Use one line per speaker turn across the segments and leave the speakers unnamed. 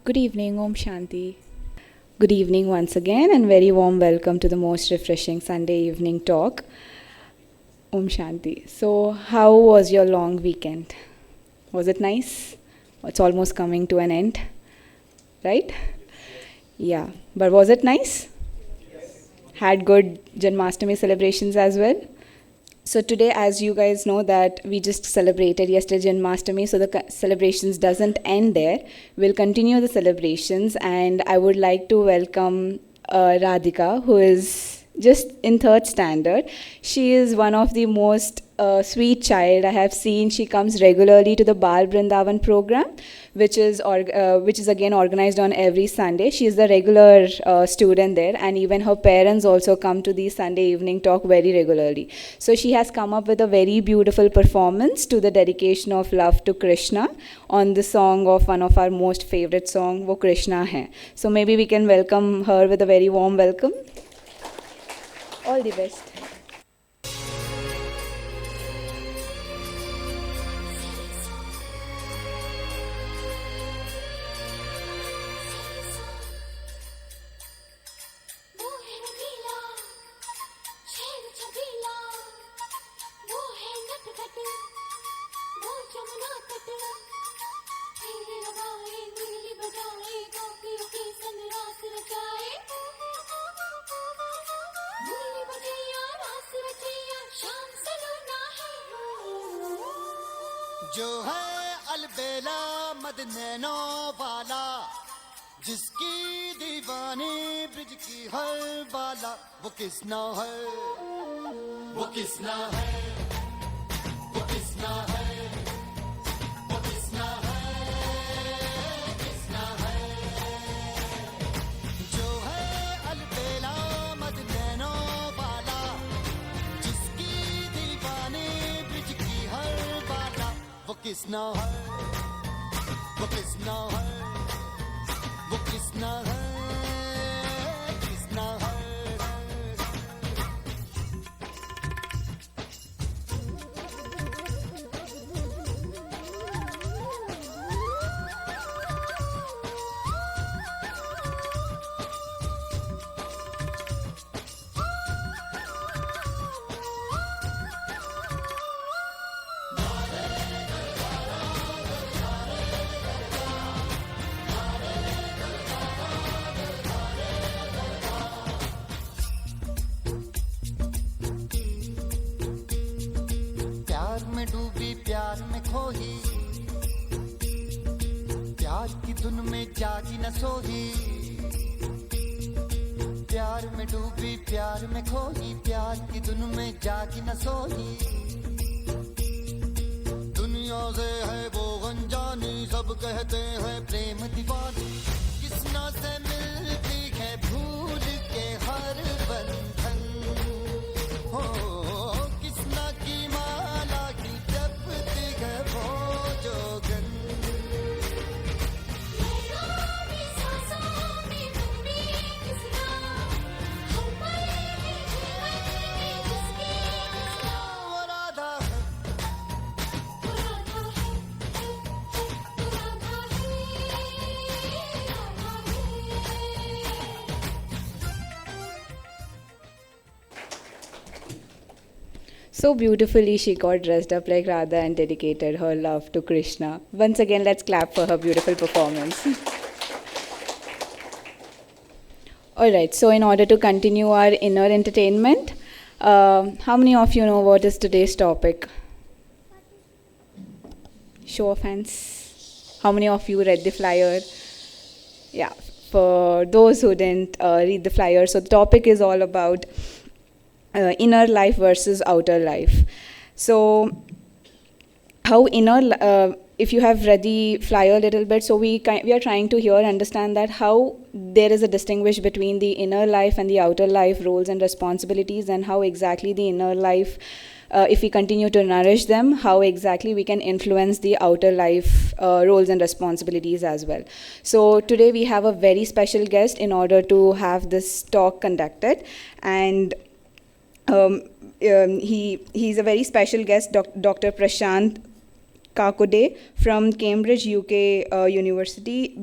Good evening, Om Shanti. Good evening once again, and very warm welcome to the most refreshing Sunday evening talk. Om Shanti. So, how was your long weekend? Was it nice? It's almost coming to an end, right? Yeah, but was it nice? Had good Janmashtami celebrations as well? So today, as you guys know, that we just celebrated yesterday Janmashtami, so the celebrations doesn't end there. We'll continue the celebrations, and I would like to welcome Radhika, who is just in third standard. She is one of the most sweet child I have seen. She comes regularly to the Bal Brindavan program, which is again organized on every Sunday. She is the regular student there, and even her parents also come to the Sunday evening talk very regularly. So she has come up with a very beautiful performance to the dedication of love to Krishna on the song of one of our most favorite song, Wo Krishna Hai. So maybe we can welcome her with a very warm welcome. All the best.
जो है अलबेला मद nano वाला, जिसकी दीवानी bridge की हर बाला, वो किसना है, वो किसना है, वो किसना है, वो किसना है, किसना है। जो है अलबेला मद नैनो वाला, जिसकी दीवानी ब्रिज की हर बाला, वो किसना है, वो किसना है, वो किसना है, किसना है। डूबी प्यार में खोही, प्यार की धुन में जागी न सोही। प्यार में डूबी प्यार में खोही, प्यार की धुन में जागी न सोही। दुनिया से है वो अनजानी, सब कहते हैं प्रेम दीवानी। किसना से मिलती है भूल के हर बंधन, हो किसना की माला की जपती है वो जोगन।
So beautifully she got dressed up like Radha and dedicated her love to Krishna. Once again, let's clap for her beautiful performance. Alright, so in order to continue our inner entertainment, how many of you know what is today's topic? Show of hands. How many of you read the flyer? Yeah, for those who didn't read the flyer, so the topic is all about inner life versus outer life. So how if you have read the flyer a little bit, so we are trying to here understand that how there is a distinguish between the inner life and the outer life roles and responsibilities, and how exactly the inner life, if we continue to nourish them, how exactly we can influence the outer life roles and responsibilities as well. So today we have a very special guest in order to have this talk conducted, and he's a very special guest, Dr. Prashant, Kakoday from Cambridge, UK University.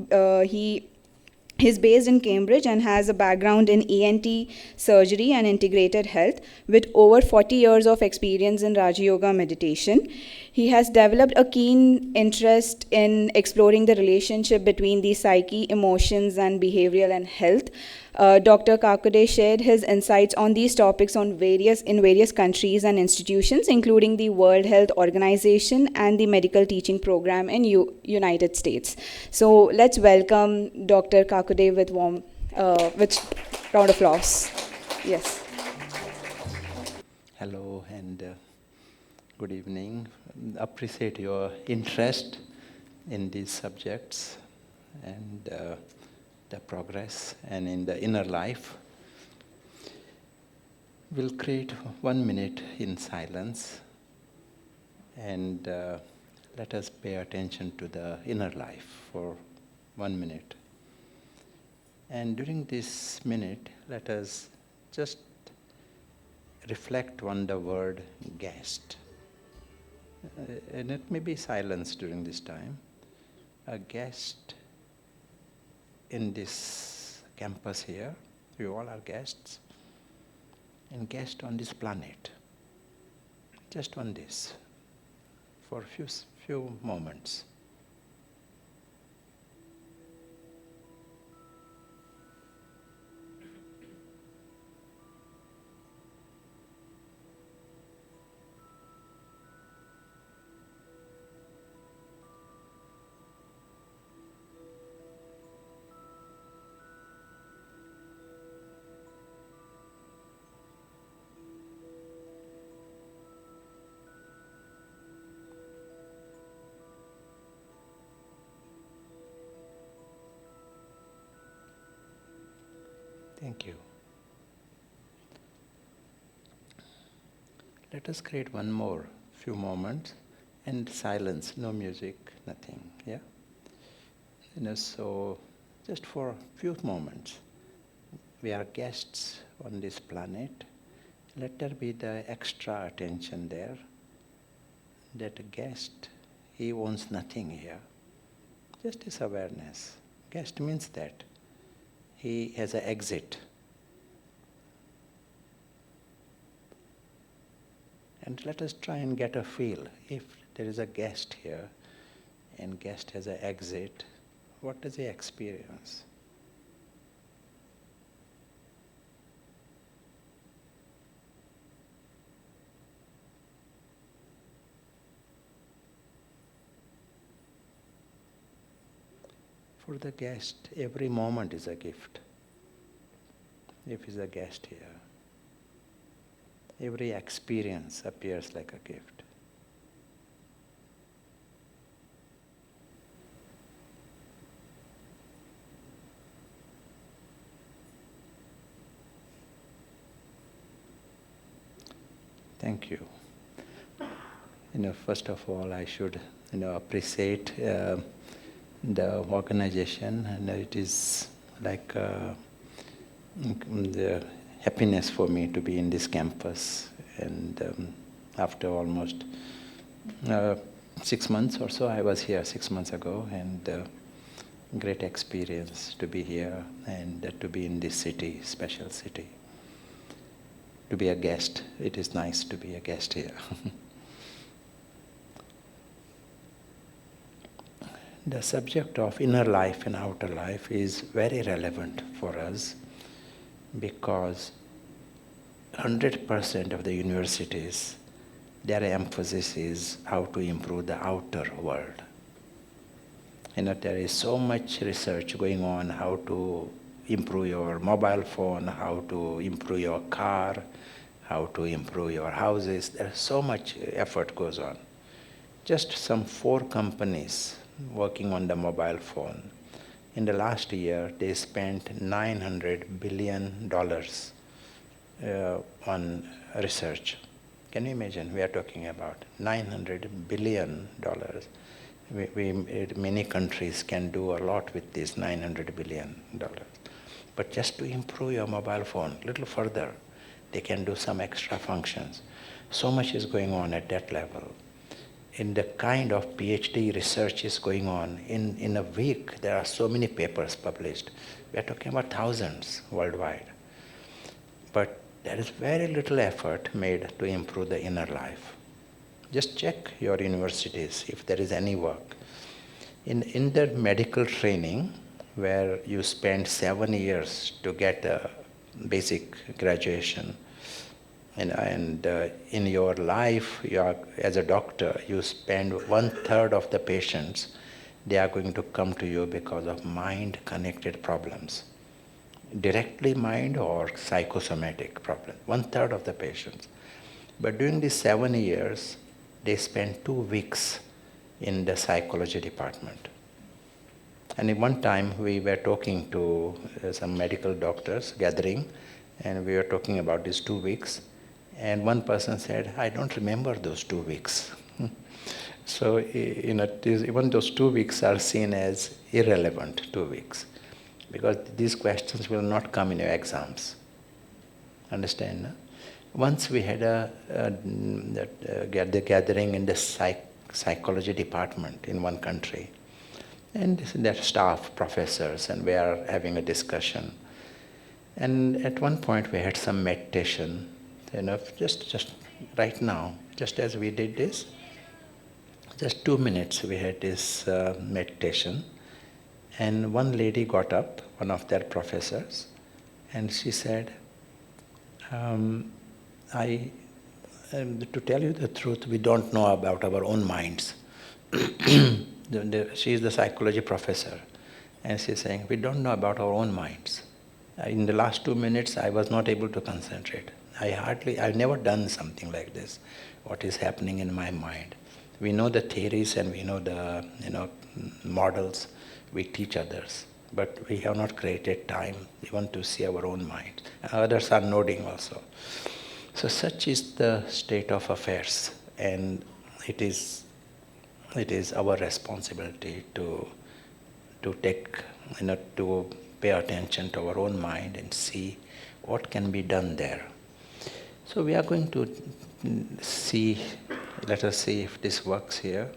He's based in Cambridge and has a background in ENT surgery and integrated health with over 40 years of experience in Raja Yoga meditation. He has developed a keen interest in exploring the relationship between the psyche, emotions, and behavioral and health. Dr. Kakoday shared his insights on these topics in various countries and institutions, including the World Health Organization and the Medical Teaching Program in United States. So let's welcome Dr. Kakoday with round of applause. Yes.
Hello and good evening. Appreciate your interest in these subjects and the progress and in the inner life. We'll create 1 minute in silence and let us pay attention to the inner life for 1 minute. And during this minute, let us just reflect on the word guest. And it may be silence during this time. A guest in this campus here, we all are guests, and guest on this planet. Just on this, for a few moments. Thank you. Let us create one more few moments and silence, no music, nothing. Yeah? So just for a few moments, we are guests on this planet. Let there be the extra attention there. That a guest, he owns nothing here. Just this awareness. Guest means that he has an exit. And let us try and get a feel. If there is a guest here and guest has an exit, what does he experience? For the guest, every moment is a gift. If he's a guest here, every experience appears like a gift. Thank you. First of all, I should, appreciate the organization, and it is like the happiness for me to be in this campus. And after almost 6 months or so, I was here 6 months ago, and great experience to be here and to be in this city, special city. To be a guest, it is nice to be a guest here. The subject of inner life and outer life is very relevant for us because 100% of the universities, their emphasis is how to improve the outer world. There is so much research going on how to improve your mobile phone, how to improve your car, how to improve your houses. There's so much effort goes on. Just some 4 companies working on the mobile phone. In the last year, they spent $900 billion on research. Can you imagine? We are talking about $900 billion. Many countries can do a lot with this $900 billion. But just to improve your mobile phone a little further, they can do some extra functions. So much is going on at that level. in the kind of PhD research is going on, in a week there are so many papers published. We are talking about thousands worldwide. But there is very little effort made to improve the inner life. Just check your universities if there is any work. In the medical training, where you spend 7 years to get a basic graduation, and in your life, as a doctor, you spend 1/3 of the patients, they are going to come to you because of mind-connected problems. Directly mind or psychosomatic problem, 1/3 of the patients. But during these 7 years, they spend 2 weeks in the psychology department. And in one time we were talking to some medical doctors gathering, and we were talking about these 2 weeks. And one person said, I don't remember those 2 weeks. So even those 2 weeks are seen as irrelevant 2 weeks, because these questions will not come in your exams. Understand? No? Once we had the gathering in the psychology department in one country, and their staff, professors, and we are having a discussion. And at one point we had some meditation, just right now, just as we did this, just 2 minutes we had this meditation. And one lady got up, one of their professors, and she said, to tell you the truth, we don't know about our own minds. She is the psychology professor, and she's saying, we don't know about our own minds. In the last 2 minutes, I was not able to concentrate. I've never done something like this, what is happening in my mind. We know the theories and we know the models, we teach others, but we have not created time even to see our own mind. Others are nodding also. So such is the state of affairs, and it is our responsibility to take, to pay attention to our own mind and see what can be done there. So we are going to see, let us see if this works here.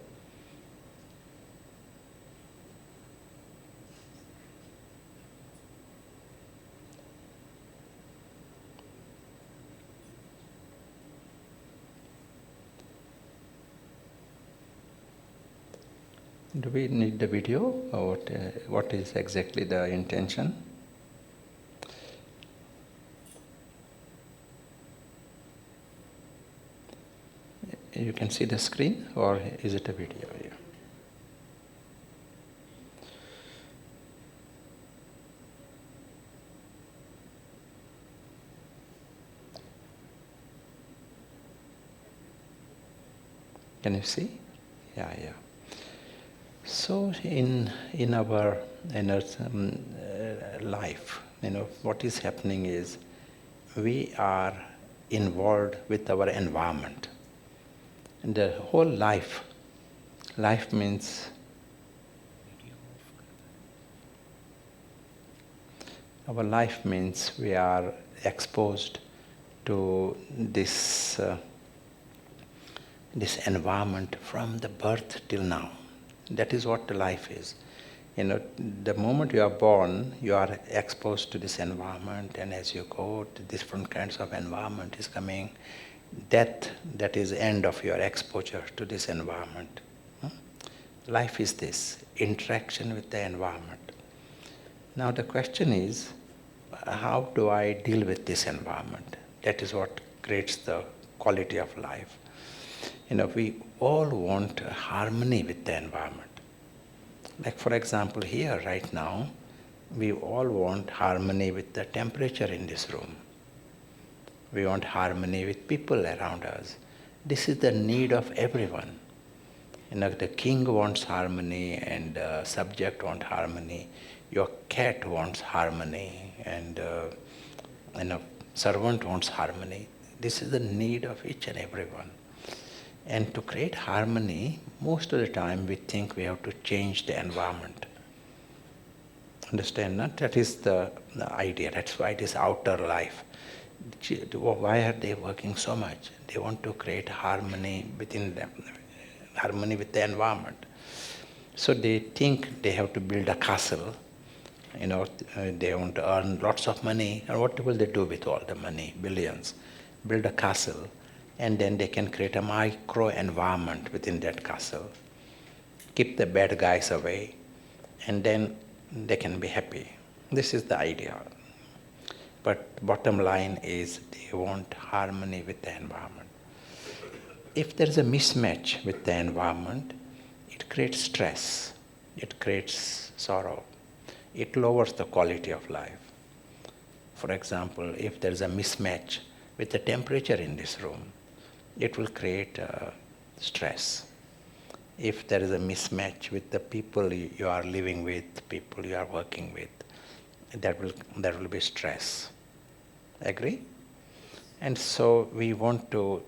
Do we need the video, or what is exactly the intention? You can see the screen, or is it a video here? Can you see? Yeah. So in our life, what is happening is we are involved with our environment. And the whole life means our life means we are exposed to this environment from the birth till now. That is what the life is. The moment you are born, you are exposed to this environment, and as you go, different kinds of environment is coming. Death, that is the end of your exposure to this environment. Life is this, interaction with the environment. Now the question is, how do I deal with this environment? That is what creates the quality of life. We all want harmony with the environment. Like for example, here right now, we all want harmony with the temperature in this room. We want harmony with people around us. This is the need of everyone. The king wants harmony, and the subject wants harmony. Your cat wants harmony, and servant wants harmony. This is the need of each and everyone. And to create harmony, most of the time we think we have to change the environment. Understand, not? That is the idea. That's why it is outer life. Why are they working so much? They want to create harmony within them, harmony with the environment. So they think they have to build a castle, they want to earn lots of money, and what will they do with all the money, billions? Build a castle, and then they can create a micro environment within that castle, keep the bad guys away, and then they can be happy. This is the idea. But bottom line is they want harmony with the environment. If there is a mismatch with the environment, it creates stress, it creates sorrow, it lowers the quality of life. For example, if there is a mismatch with the temperature in this room, it will create stress. If there is a mismatch with the people you are living with, people you are working with, there will be stress. Agree? And so we want to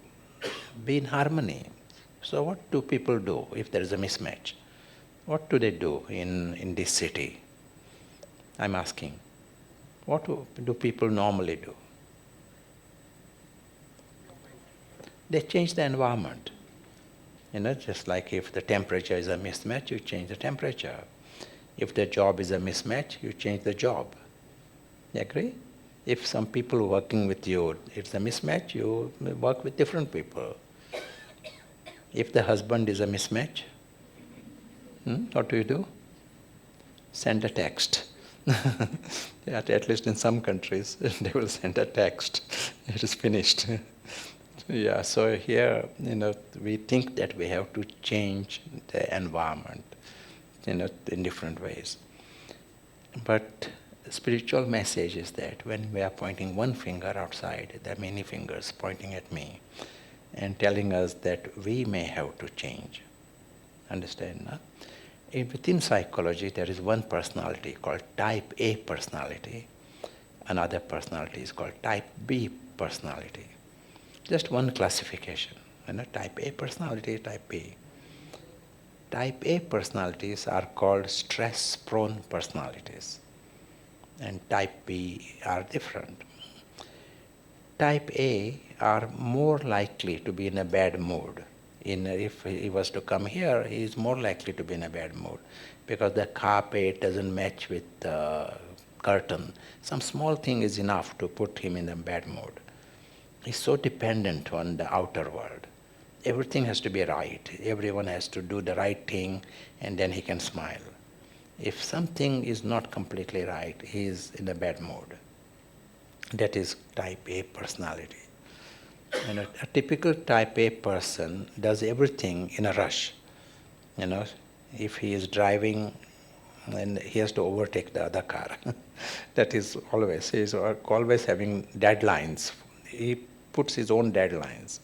be in harmony. So what do people do if there is a mismatch? What do they do in this city? I'm asking. What do people normally do? They change the environment. Just like if the temperature is a mismatch, you change the temperature. If the job is a mismatch, you change the job. You agree? If some people working with you, it's a mismatch, you work with different people. If the husband is a mismatch, what do? Send a text. At least in some countries, they will send a text. It is finished. Yeah, so here, we think that we have to change the environment, in different ways. But the spiritual message is that when we are pointing one finger outside, there are many fingers pointing at me and telling us that we may have to change. Understand, no? Within psychology, there is one personality called type A personality. Another personality is called type B personality. Just one classification, type A personality, type B. Type A personalities are called stress-prone personalities, and type B are different. Type A are more likely to be in a bad mood. If he was to come here, he is more likely to be in a bad mood because the carpet doesn't match with the curtain. Some small thing is enough to put him in a bad mood. He's so dependent on the outer world. Everything has to be right. Everyone has to do the right thing, and then he can smile. If something is not completely right, he is in a bad mood. That is type A personality. And a typical type A person does everything in a rush. If he is driving and he has to overtake the other car, that is always, he is always having deadlines. He puts his own deadlines.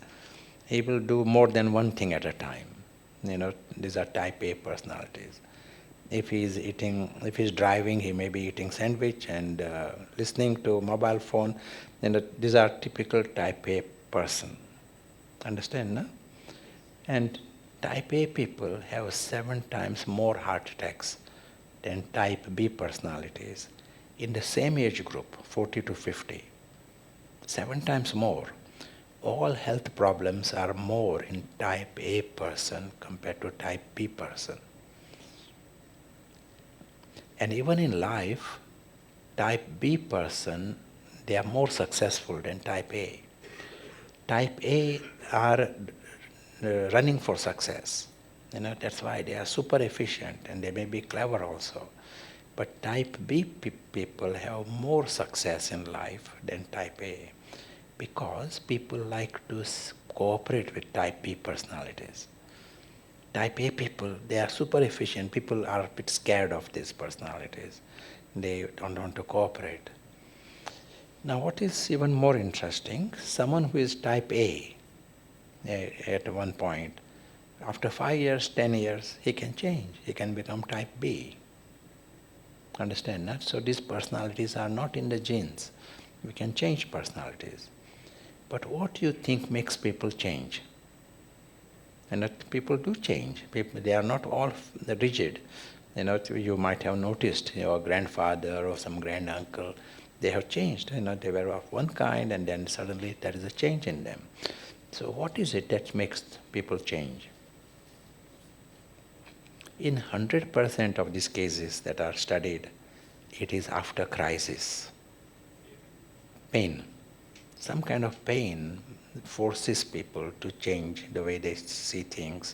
He will do more than one thing at a time. These are type A personalities. If he's driving, he may be eating sandwich and listening to mobile phone. These are typical type A person. Understand, no? And type A people have 7 times more heart attacks than type B personalities in the same age group, 40 to 50. 7 times more. All health problems are more in type A person compared to type B person. And even in life, type B person, they are more successful than type A. Type A are running for success. That's why they are super efficient and they may be clever also. But type B people have more success in life than type A because people like to cooperate with type B personalities. Type A people, they are super efficient. People are a bit scared of these personalities. They don't want to cooperate. Now what is even more interesting, someone who is type A at one point, after 5 years, 10 years, he can change. He can become type B. Understand that? So these personalities are not in the genes. We can change personalities. But what do you think makes people change? And that people do change. They are not all rigid. You might have noticed your grandfather or some granduncle, they have changed. They were of one kind and then suddenly there is a change in them. So what is it that makes people change? In 100% of these cases that are studied, it is after crisis. Pain. Some kind of pain forces people to change the way they see things,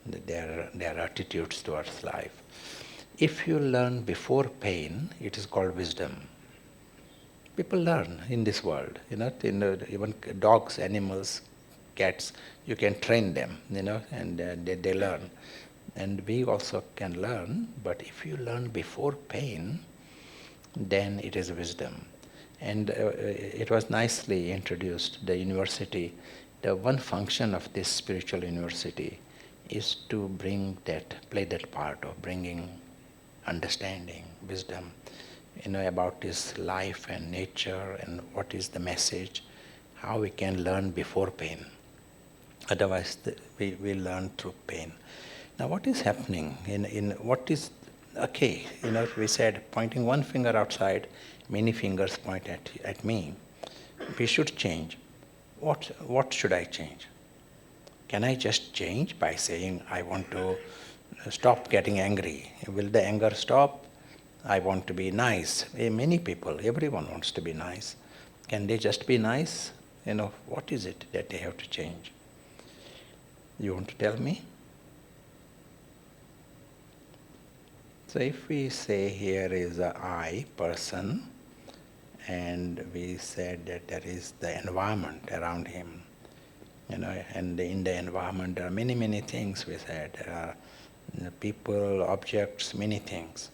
their attitudes towards life. If you learn before pain, it is called wisdom. People learn in this world, even dogs, animals, cats, you can train them, and they learn. And we also can learn, but if you learn before pain, then it is wisdom. And it was nicely introduced, the university, the one function of this spiritual university is to play that part of bringing understanding, wisdom, about this life and nature and what is the message, how we can learn before pain. Otherwise, we learn through pain. Now, what is happening we said pointing one finger outside, many fingers point at me. We should change. What should I change? Can I just change by saying I want to stop getting angry? Will the anger stop? I want to be nice. Many people, everyone wants to be nice. Can they just be nice? What is it that they have to change? You want to tell me? So if we say here is a I, person, and we said that there is the environment around him, and in the environment there are many, many things we said. There are people, objects, many things.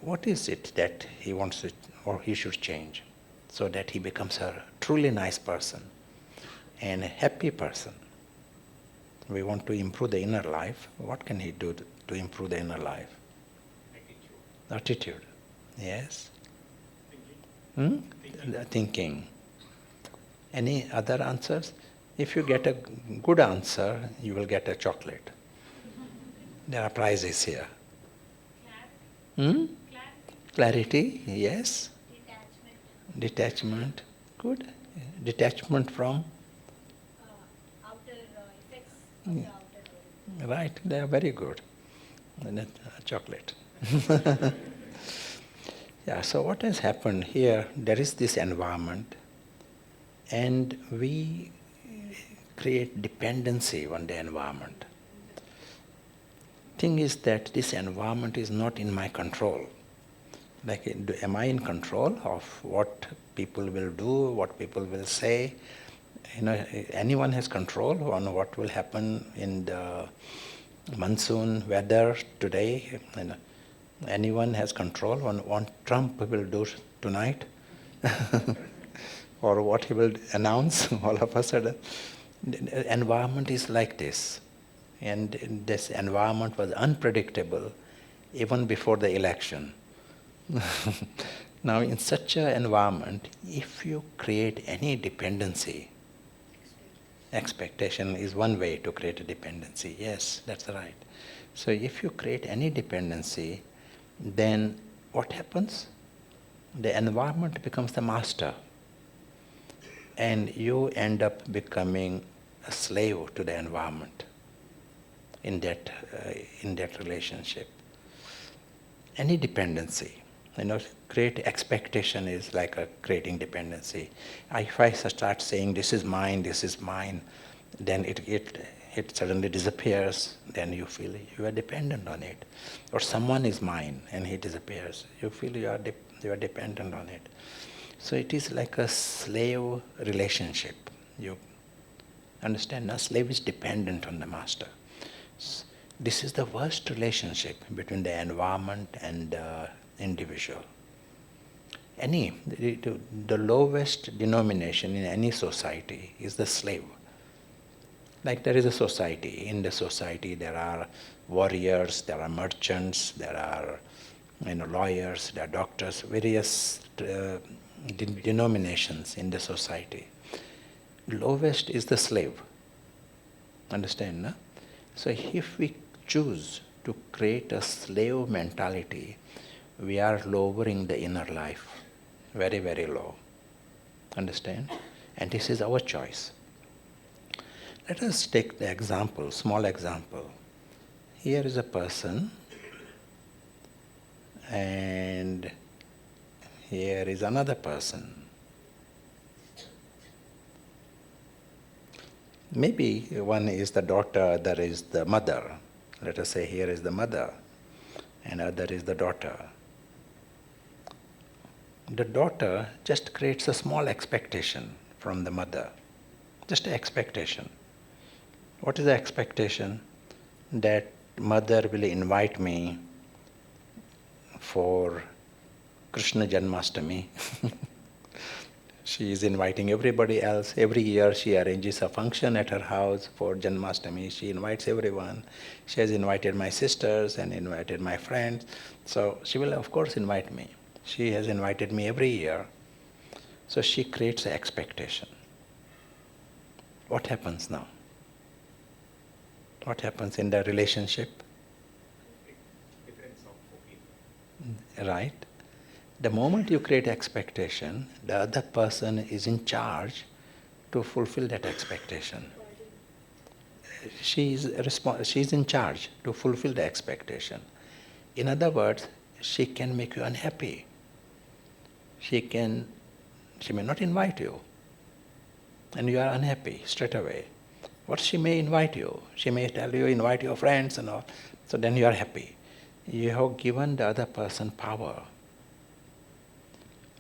What is it that he wants to, or he should change so that he becomes a truly nice person and a happy person? We want to improve the inner life. What can he do to improve the inner life? Attitude. Yes? Thinking. Any other answers? If you get a good answer, you will get a chocolate. There are prizes here. Clarity, yes. Detachment. Good. Detachment from?
Outer effects of the outer world.
Right, they are very good. And then chocolate. Yeah, so what has happened here, there is this environment, and we create dependency on the environment. Thing is that this environment is not in my control. Am I in control of what people will do, what people will say? Anyone has control on what will happen in the monsoon weather today? Anyone has control on what Trump will do tonight? Or what he will announce all of a sudden? The environment is like this. And this environment was unpredictable even before the election. Now, in such an environment, if you create any dependency, expectation is one way to create a dependency. Yes, that's right. So if you create any dependency, then what happens? The environment becomes the master, and you end up becoming a slave to the environment in that relationship. Any dependency, create expectation is like creating dependency. If I start saying this is mine, then it suddenly disappears. Then you feel you are dependent on it. Or someone is mine and he disappears. You feel you are dependent on it. So it is like a slave relationship. You understand? A slave is dependent on the master. This is the worst relationship between the environment and the individual. The lowest denomination in any society is the slave. Like there is a society. In the society there are warriors, there are merchants, there are lawyers, there are doctors, various denominations in the society. Lowest is the slave. Understand, no? So if we choose to create a slave mentality, we are lowering the inner life very, very low. Understand? And this is our choice. Let us take the example, small example. Here is a person, and here is another person. Maybe one is the daughter, other is the mother. Let us say here is the mother, and other is the daughter. The daughter just creates a small expectation from the mother. Just an expectation. What is the expectation? That mother will invite me for Krishna Janmashtami. She is inviting everybody else. Every year she arranges a function at her house for Janmashtami. She invites everyone. She has invited my sisters and invited my friends. So she will of course invite me. She has invited me every year. So she creates an expectation. What happens now? What happens in the relationship? Right? The moment you create expectation, the other person is in charge to fulfill that expectation. She is in charge to fulfill the expectation. In other words, she can make you unhappy. She may not invite you, and you are unhappy straight away. What she may invite you? She may tell you, invite your friends and all. So then you are happy. You have given the other person power.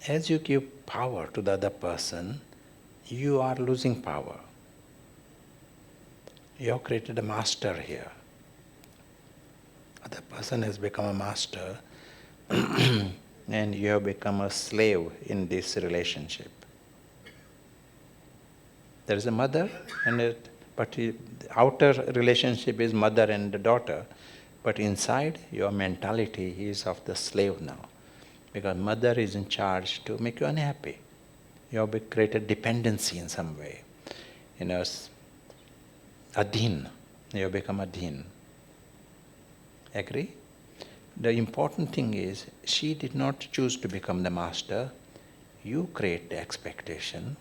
As you give power to the other person, you are losing power. You have created a master here. Other person has become a master and you have become a slave in this relationship. There is a mother, but the outer relationship is mother and the daughter, but inside your mentality is of the slave now. Because mother is in charge to make you unhappy. You have created dependency in some way. Adhin. You have become adhin. Agree? The important thing is, she did not choose to become the master. You create the expectation,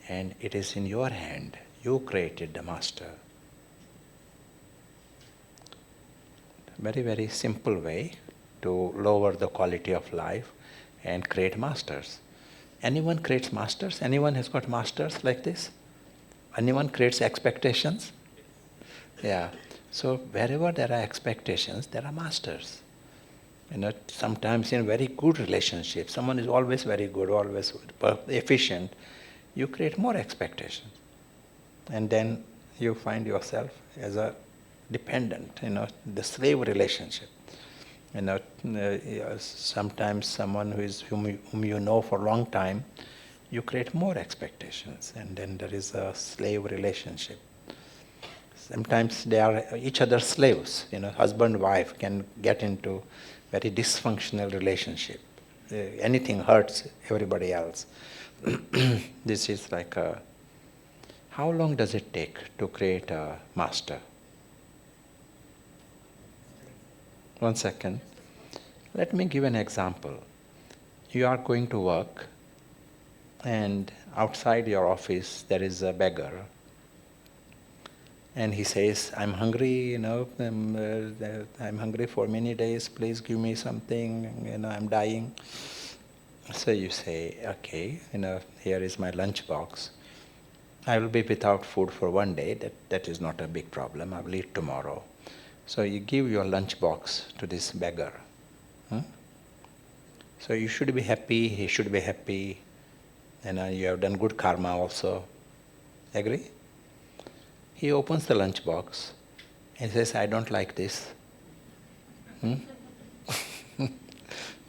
and it is in your hand. You created the master. Very, very simple way to lower the quality of life and create masters. Anyone creates masters? Anyone has got masters like this? Anyone creates expectations? Yeah. So wherever there are expectations, there are masters. Sometimes in very good relationships, someone is always very good, always efficient, you create more expectations. And then you find yourself as a dependent, the slave relationship. Sometimes someone whom you know for a long time, you create more expectations, and then there is a slave relationship. Sometimes they are each other's slaves. Husband, wife can get into very dysfunctional relationship. Anything hurts everybody else. This is like how long does it take to create a master? 1 second. Let me give an example. You are going to work, and outside your office there is a beggar. And he says, I'm hungry, I'm hungry for many days, please give me something, I'm dying. So you say, okay, here is my lunch box. I will be without food for 1 day, that is not a big problem, I will eat tomorrow. So you give your lunch box to this beggar. So you should be happy, he should be happy, you have done good karma also. Agree? He opens the lunch box and says, I don't like this.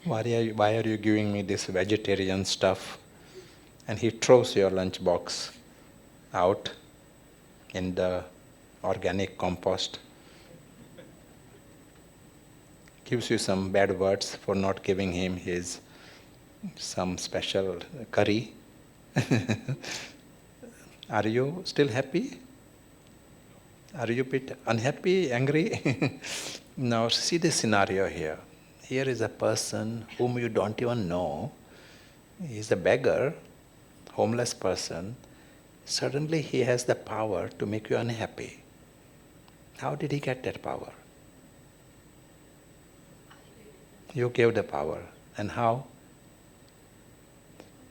Why are you giving me this vegetarian stuff? And he throws your lunch box out in the organic compost. Gives you some bad words for not giving him some special curry. Are you still happy? Are you a bit unhappy, angry? Now see the scenario here. Here is a person whom you don't even know. He is a beggar, homeless person. Suddenly he has the power to make you unhappy. How did he get that power? You gave the power. And how?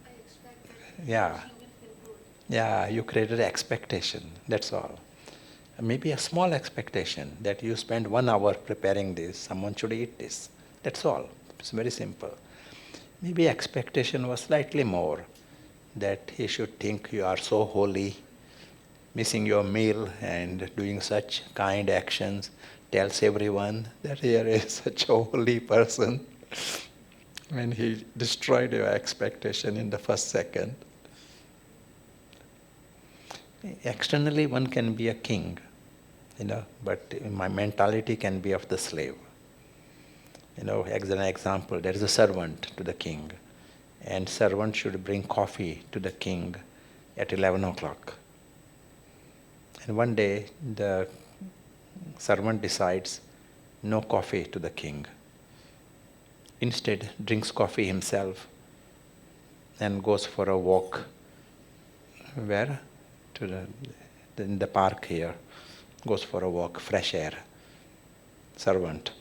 I expected
Yeah.
she will feel good.
Yeah, you created an expectation, that's all. Maybe a small expectation that you spend 1 hour preparing this, someone should eat this. That's all. It's very simple. Maybe expectation was slightly more, that he should think you are so holy, missing your meal and doing such kind actions, tells everyone that here is such a holy person. And he destroyed your expectation in the first second. Externally, one can be a king, but my mentality can be of the slave. As an example, there is a servant to the king, and servant should bring coffee to the king at 11 o'clock. And one day, the servant decides no coffee to the king. Instead, drinks coffee himself and goes for a walk. Where? In the park here. Goes for a walk, fresh air. Servant.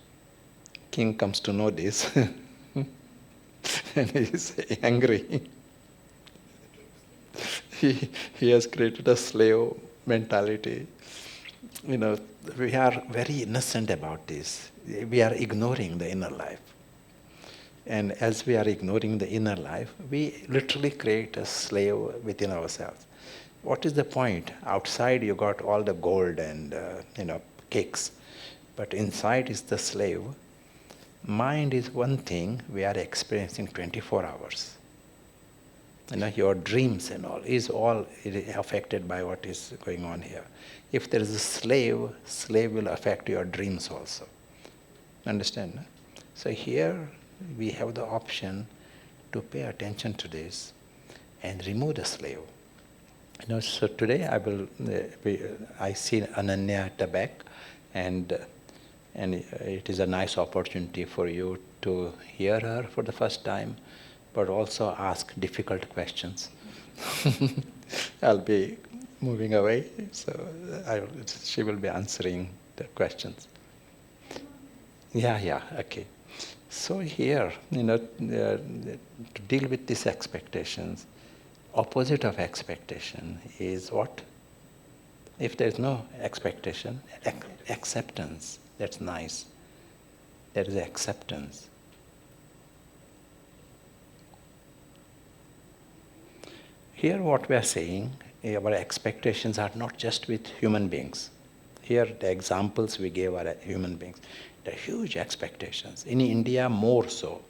King comes to know this and he is angry. he has created a slave mentality. We are very innocent about this. We are ignoring the inner life. And as we are ignoring the inner life, we literally create a slave within ourselves. What is the point? Outside you got all the gold and cakes, but inside is the slave. Mind is one thing we are experiencing 24 hours. Your dreams and all is affected by what is going on here. If there is a slave will affect your dreams also. Understand? No? So here we have the option to pay attention to this and remove the slave. So today I see Ananya at the back, and it is a nice opportunity for you to hear her for the first time, but also ask difficult questions. I'll be moving away, so she will be answering the questions. Yeah, okay. So here, to deal with these expectations, opposite of expectation is what? If there is no expectation, acceptance. That's nice. There is acceptance. Here what we are saying, our expectations are not just with human beings. Here the examples we gave are human beings. There are huge expectations. In India more so.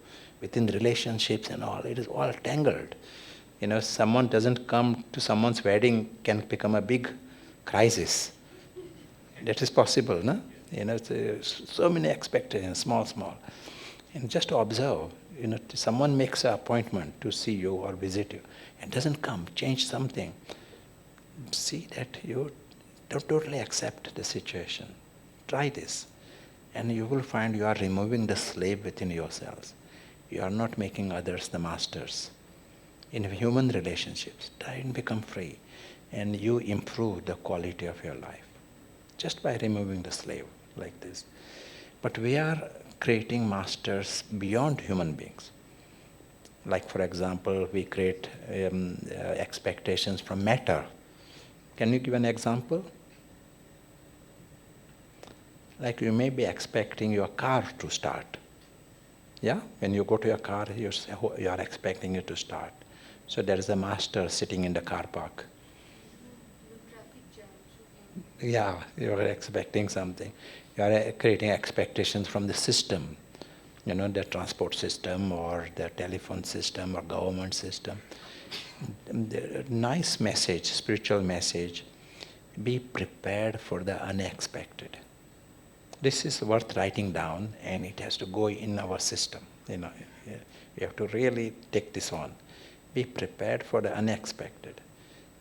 Within relationships and all, it is all tangled. Someone doesn't come to someone's wedding can become a big crisis. That is possible, no? So many expectations, small. And just to observe, someone makes an appointment to see you or visit you and doesn't come, change something. See that you don't totally accept the situation. Try this. And you will find you are removing the slave within yourselves. You are not making others the masters. In human relationships, try and become free. And you improve the quality of your life. Just by removing the slave like this. But we are creating masters beyond human beings. Like for example, we create expectations from matter. Can you give an example? Like you may be expecting your car to start. Yeah? When you go to your car, you are expecting it to start. So there is a master sitting in the car park. Yeah, you are expecting something. You are creating expectations from the system, the transport system or the telephone system or government system. The nice message, spiritual message, be prepared for the unexpected. This is worth writing down, and it has to go in our system. We have to really take this on. Be prepared for the unexpected,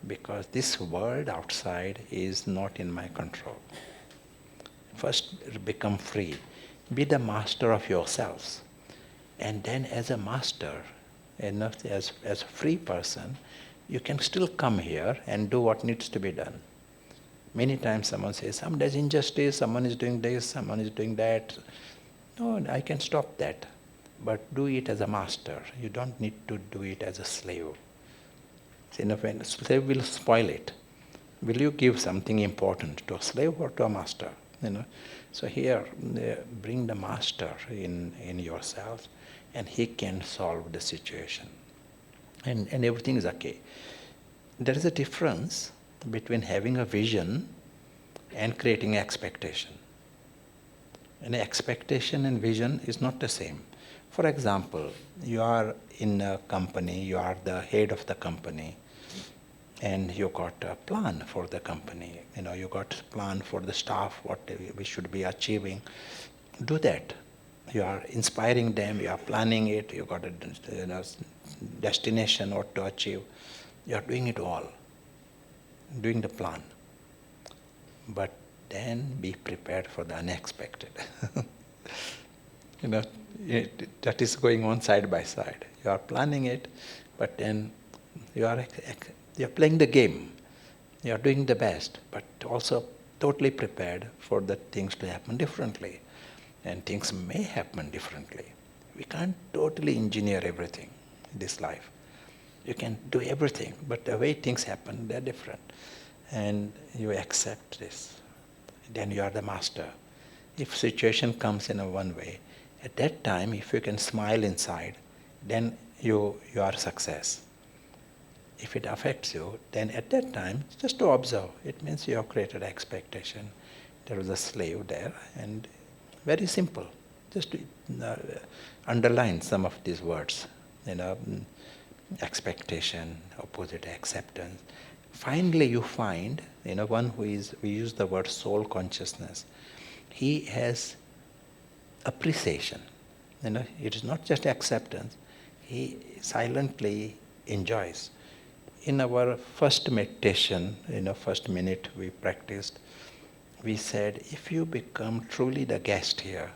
because this world outside is not in my control. First, become free. Be the master of yourselves. And then as a master, as a free person, you can still come here and do what needs to be done. Many times someone says, there's injustice, someone is doing this, someone is doing that. No, I can stop that. but do it as a master. You don't need to do it as a slave. See, when a slave will spoil it. Will you give something important to a slave or to a master? So here, bring the master in yourself, and he can solve the situation. And everything is okay. There is a difference between having a vision and creating expectation. And expectation and vision is not the same. For example, you are in a company, you are the head of the company, and you got a plan for the company. You got a plan for the staff, what we should be achieving. Do that. You are inspiring them, you are planning it, you got a destination what to achieve. You are doing it all, doing the plan. But then be prepared for the unexpected. That is going on side by side. You are planning it, but then you are playing the game. You are doing the best, but also totally prepared for the things to happen differently. And things may happen differently. We can't totally engineer everything in this life. You can do everything, but the way things happen, they're different. And you accept this. Then you are the master. If situation comes in a one way, at that time, if you can smile inside, then you are success. If it affects you, then at that time, just to observe, it means you have created expectation. There was a slave there, and very simple. Just to underline some of these words. Expectation, opposite acceptance. Finally, you find, one who is, we use the word soul consciousness. He has appreciation. It is not just acceptance. He silently enjoys. In our first meditation, first minute we practiced, we said, if you become truly the guest here,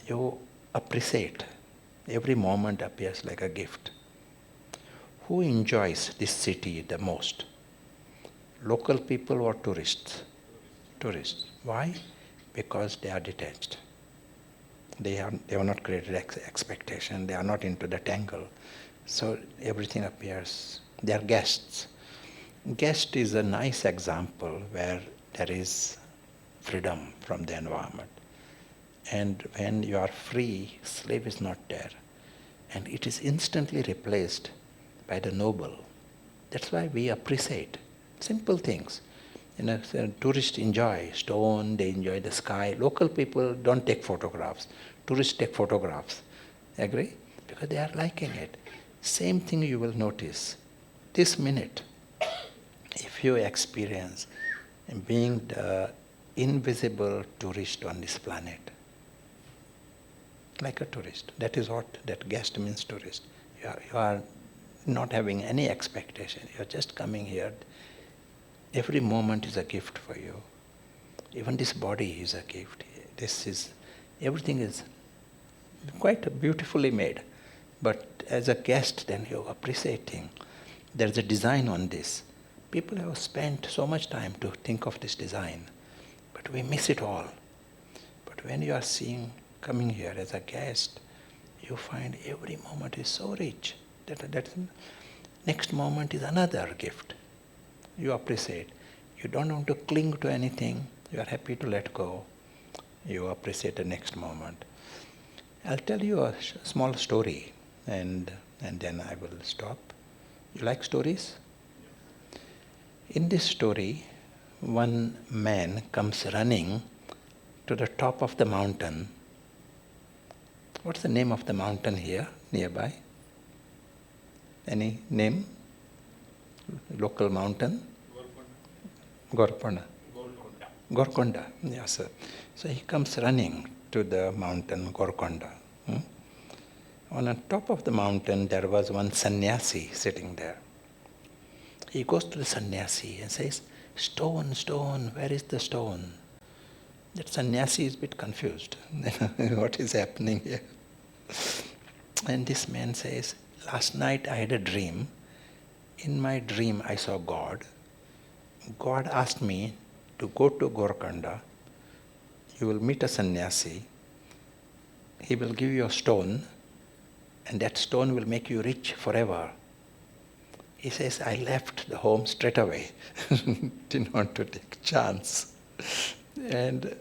you appreciate. Every moment appears like a gift. Who enjoys this city the most? Local people or tourists? Tourists. Why? Because they are detached. They have not created expectation. They are not into the tangle. So everything appears. They are guests. Guest is a nice example where there is freedom from the environment. And when you are free, slave is not there. And it is instantly replaced by the noble. That's why we appreciate simple things. Tourists enjoy stone, they enjoy the sky. Local people don't take photographs. Tourists take photographs. Agree? Because they are liking it. Same thing you will notice. This minute, if you experience being the invisible tourist on this planet, like a tourist. That is what that guest means, tourist. You are not having any expectation. You are just coming here. Every moment is a gift for you. Even this body is a gift. Everything is quite beautifully made. But as a guest, then you are appreciating. There is a design on this. People have spent so much time to think of this design, but we miss it all. But when you are coming here as a guest, you find every moment is so rich. That next moment is another gift. You appreciate. You don't want to cling to anything. You are happy to let go. You appreciate the next moment. I'll tell you a small story, and then I will stop. You like stories? In this story, one man comes running to the top of the mountain. What's the name of the mountain here, nearby? Any name? Local mountain? Gorkonda. Gorkonda, yes, sir. So he comes running to the mountain Gorkonda. On the top of the mountain, there was one sannyasi sitting there. He goes to the sannyasi and says, "Stone, stone, where is the stone?" That sannyasi is a bit confused. What is happening here? And this man says, "Last night I had a dream. In my dream I saw God. God asked me to go to Gorkanda. You will meet a sannyasi. he will give you a stone, and that stone will make you rich forever. He says, I left the home straight away. Didn't want to take a chance. And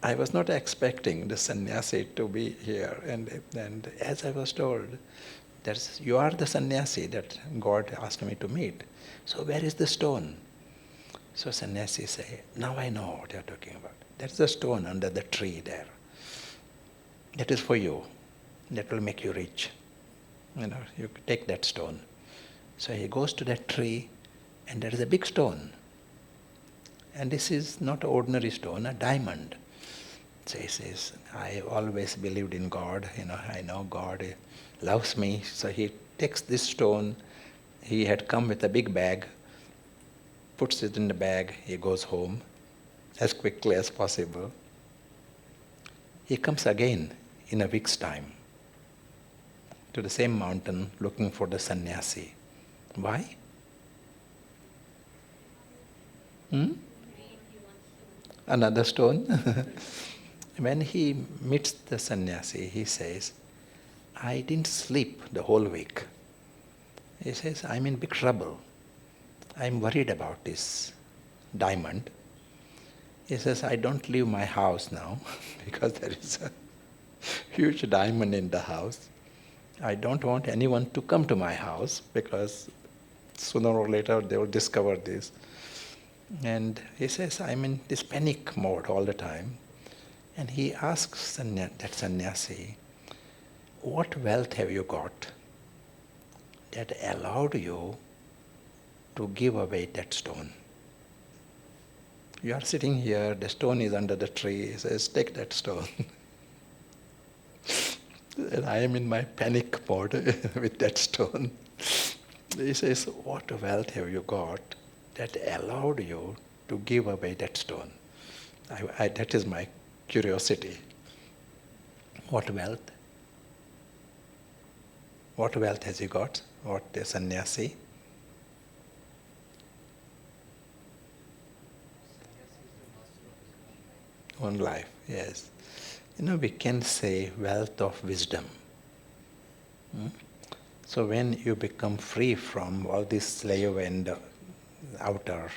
I was not expecting the sannyasi to be here. And as I was told, you are the sannyasi that God asked me to meet. So where is the stone? So sannyasi say, now I know what you're talking about. That's the stone under the tree there. That is for you. That will make you rich. You take that stone. So he goes to that tree, and there is a big stone. And this is not an ordinary stone, a diamond. So he says, I always believed in God, I know God loves me. So he takes this stone. He had come with a big bag, puts it in the bag, he goes home as quickly as possible. He comes again in a week's time to the same mountain looking for the sannyasi. Why? Another stone. When he meets the sannyasi, he says, I didn't sleep the whole week. He says, I'm in big trouble. I'm worried about this diamond. He says, I don't leave my house now because there is a huge diamond in the house. I don't want anyone to come to my house because sooner or later they will discover this. And he says, I'm in this panic mode all the time. And he asks that sannyasi, what wealth have you got that allowed you to give away that stone? You are sitting here, the stone is under the tree. He says, take that stone. And I am in my panic mode with that stone. He says, what wealth have you got that allowed you to give away that stone? That is my curiosity. What wealth? What wealth has he got? What the sannyasi? Own life, yes. We can say wealth of wisdom. So when you become free from all these slave and outer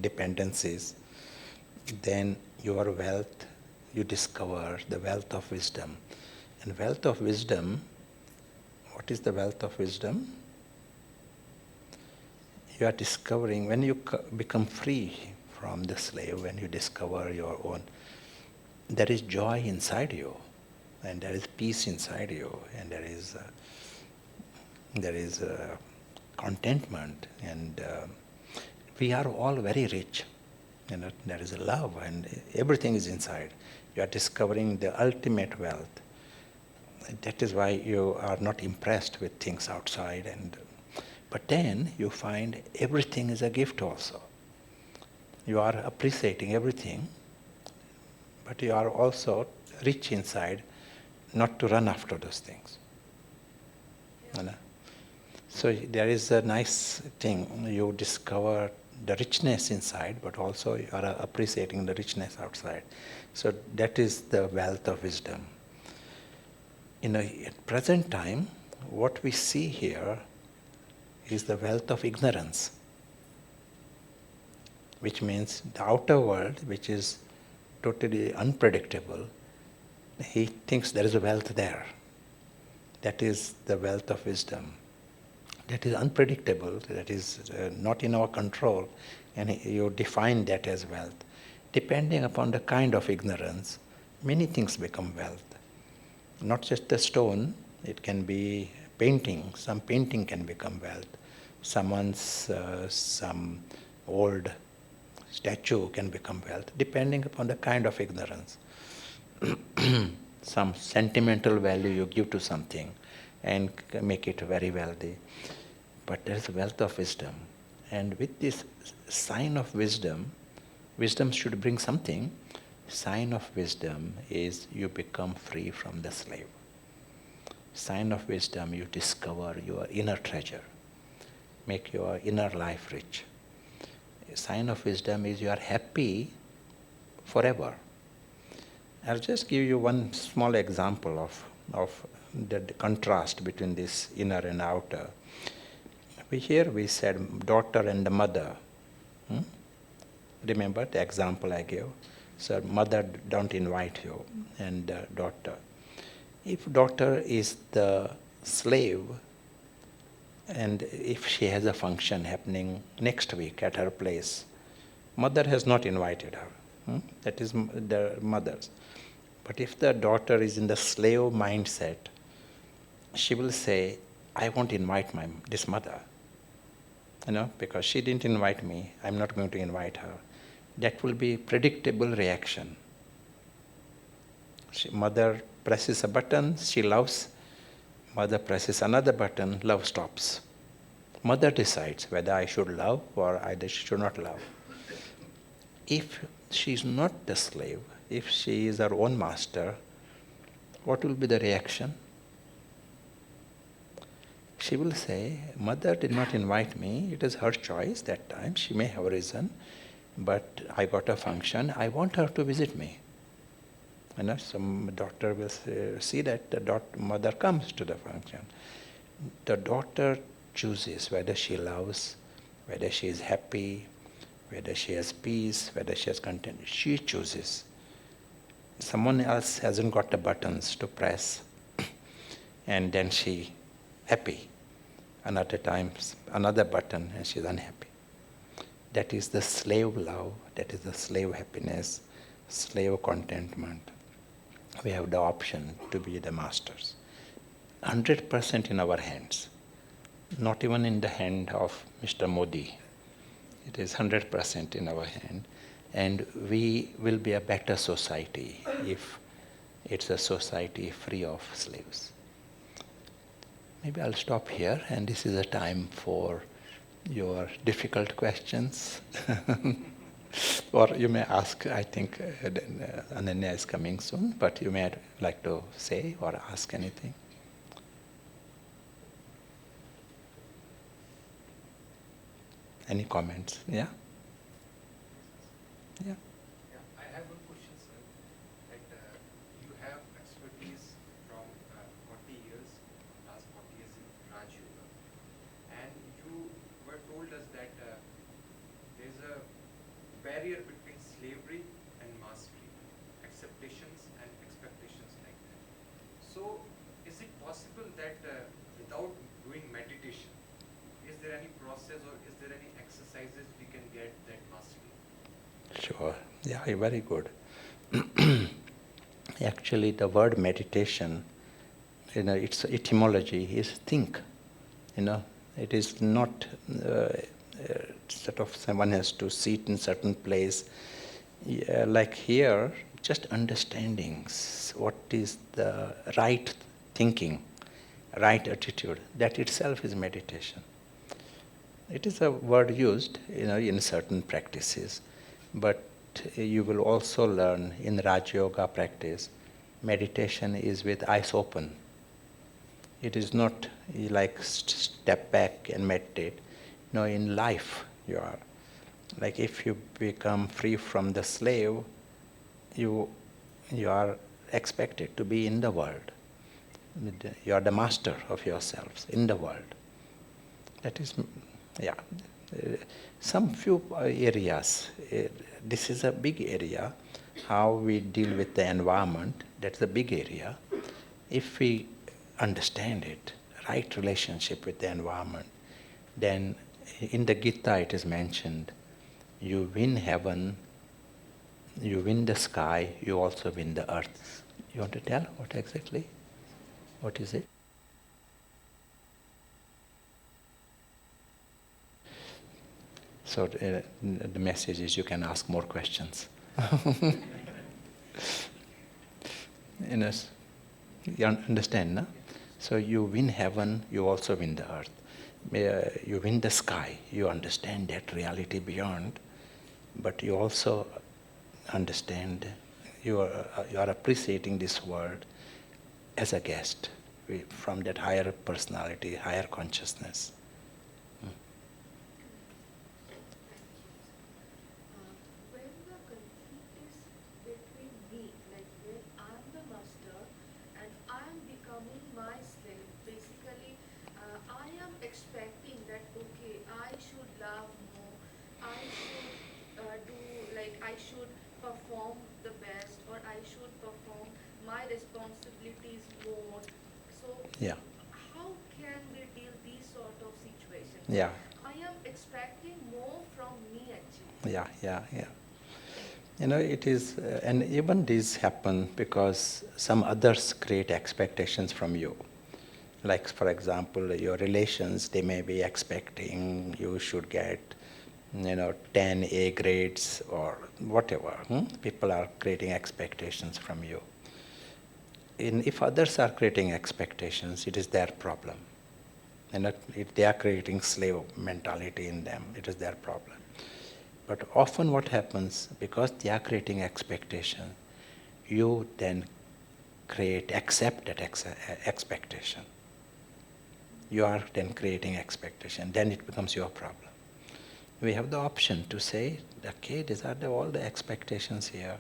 dependencies, then your wealth, you discover the wealth of wisdom. And wealth of wisdom, what is the wealth of wisdom? You are discovering, when you become free from the slave, when you discover your own, there is joy inside you, and there is peace inside you, and there is contentment, and we are all very rich. There is love, and everything is inside. You are discovering the ultimate wealth. That is why you are not impressed with things outside, but then you find everything is a gift also. You are appreciating everything, but you are also rich inside, not to run after those things. So there is a nice thing. You discover the richness inside, but also you are appreciating the richness outside. So that is the wealth of wisdom. At present time, what we see here is the wealth of ignorance, which means the outer world, which is totally unpredictable, he thinks there is a wealth there. That is the wealth of wisdom. That is unpredictable, that is not in our control, and you define that as wealth. Depending upon the kind of ignorance, many things become wealth. Not just the stone, it can be painting. Some painting can become wealth. Some old statue can become wealth, depending upon the kind of ignorance. Some sentimental value you give to something and make it very wealthy. But there is a wealth of wisdom. And with this sign of wisdom, wisdom should bring something. Sign of wisdom is you become free from the slave. Sign of wisdom, you discover your inner treasure. Make your inner life rich. Sign of wisdom is you are happy forever. I'll just give you one small example of the contrast between this inner and outer. We said daughter and the mother. Hmm? Remember the example I gave? So mother don't invite you, and daughter. If daughter is the slave, and if she has a function happening next week at her place, mother has not invited her. That is the mother's. But if the daughter is in the slave mindset, she will say, I won't invite this mother. Because she didn't invite me, I'm not going to invite her. That will be predictable reaction. Mother presses a button, she loves. Mother presses another button, love stops. Mother decides whether I should love or either she should not love. If she is not the slave, if she is her own master, what will be the reaction? She will say, mother did not invite me, it is her choice that time, she may have a reason, but I got a function, I want her to visit me. Some daughter will see that the mother comes to the function. The daughter chooses whether she loves, whether she is happy, whether she has peace, whether she has content. She chooses. Someone else hasn't got the buttons to press, and then she happy. Another time, another button, and she's unhappy. That is the slave love, that is the slave happiness, slave contentment. We have the option to be the masters. 100% in our hands. Not even in the hand of Mr. Modi. It is 100% in our hand. And we will be a better society if it's a society free of slaves. Maybe I'll stop here, and this is a time for your difficult questions. Or you may ask, I think Ananya is coming soon, but you may like to say or ask anything. Any comments? Yeah? Yeah.
I have one question, sir. That you have expertise from 40 years, last 40 years in Raj Yoga, and you were told us that there is a barrier between slavery and mastery, acceptations and expectations like that. So, is it possible that without doing meditation, is there any process or is there any exercises we can get that mastery?
Sure. Yeah, very good. Actually, the word meditation, its etymology is think. It is not sort of someone has to sit in certain place. Like here, just understanding what is the right thinking, right attitude. That itself is meditation. It is a word used, in certain practices, but you will also learn in Raj Yoga practice, meditation is with eyes open. It is not like step back and meditate. No, in life you are. Like if you become free from the slave, you are expected to be in the world. You are the master of yourselves in the world. That is, yeah. Some few areas. This is a big area. How we deal with the environment, that's a big area. If we understand it, right relationship with the environment, then in the Gita it is mentioned, you win heaven, you win the sky, you also win the earth. You want to tell what exactly? What is it? So the message is you can ask more questions. You understand, no? So you win heaven, you also win the earth. You win the sky, you understand that reality beyond, but you also understand, you are appreciating this world as a guest from that higher personality, higher consciousness.
When the conflict is between me, like where my responsibilities more. So
Yeah.
how can we deal these sort of situations?
Yeah.
I am expecting more from me actually.
Yeah. It is, and even these happen because some others create expectations from you. Like, for example, your relations, they may be expecting you should get, 10 A grades or whatever. People are creating expectations from you. If others are creating expectations, it is their problem. And if they are creating slave mentality in them, it is their problem. But often what happens, because they are creating expectation, you then accept that expectation. You are then creating expectation, then it becomes your problem. We have the option to say, okay, these are all the expectations here,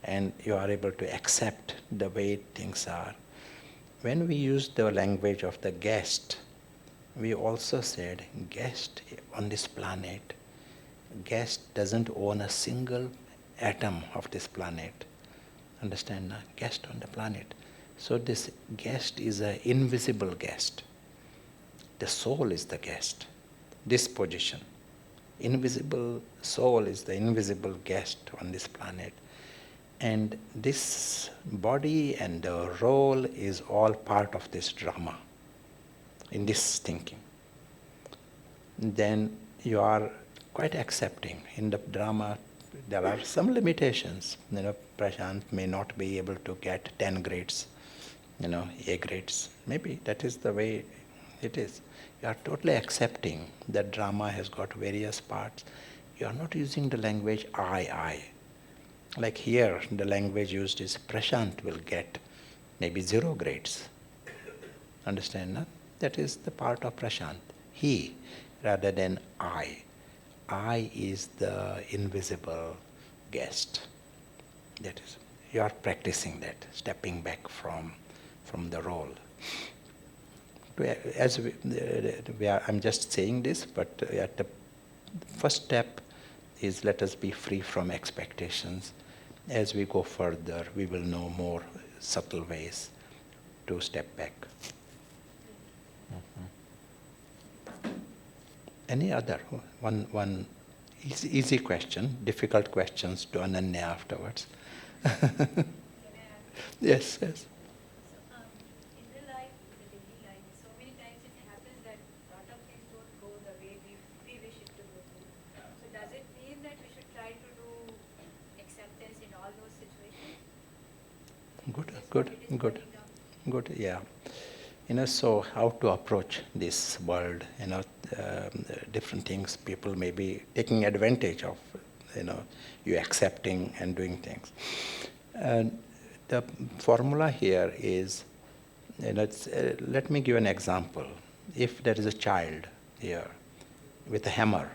and you are able to accept the way things are. When we use the language of the guest, we also said guest on this planet, guest doesn't own a single atom of this planet. Understand? Guest on the planet. So this guest is an invisible guest. The soul is the guest. This position. Invisible soul is the invisible guest on this planet. And this body and the role is all part of this drama, in this thinking. Then you are quite accepting. In the drama, there are some limitations. Prashant may not be able to get 10 grades, A grades. Maybe that is the way it is. You are totally accepting that drama has got various parts. You are not using the language I. Like here, the language used is Prashant will get maybe 0 grades. Understand? No? That is the part of Prashant. He, rather than I. I is the invisible guest. That is, you are practicing that, stepping back from the role. I'm just saying this, but at the first step is let us be free from expectations. As we go further, we will know more subtle ways to step back. Any other? One easy question, difficult questions to Ananya afterwards.
Can I ask?
Yes.
So, in the life, the daily life, so many times it happens that a lot of things don't go the way we wish it to go. So does it mean that we should try to do acceptance in all those situations?
Good, yeah. So how to approach this world, different things people may be taking advantage of, you accepting and doing things. And the formula here is, let me give an example. If there is a child here with a hammer,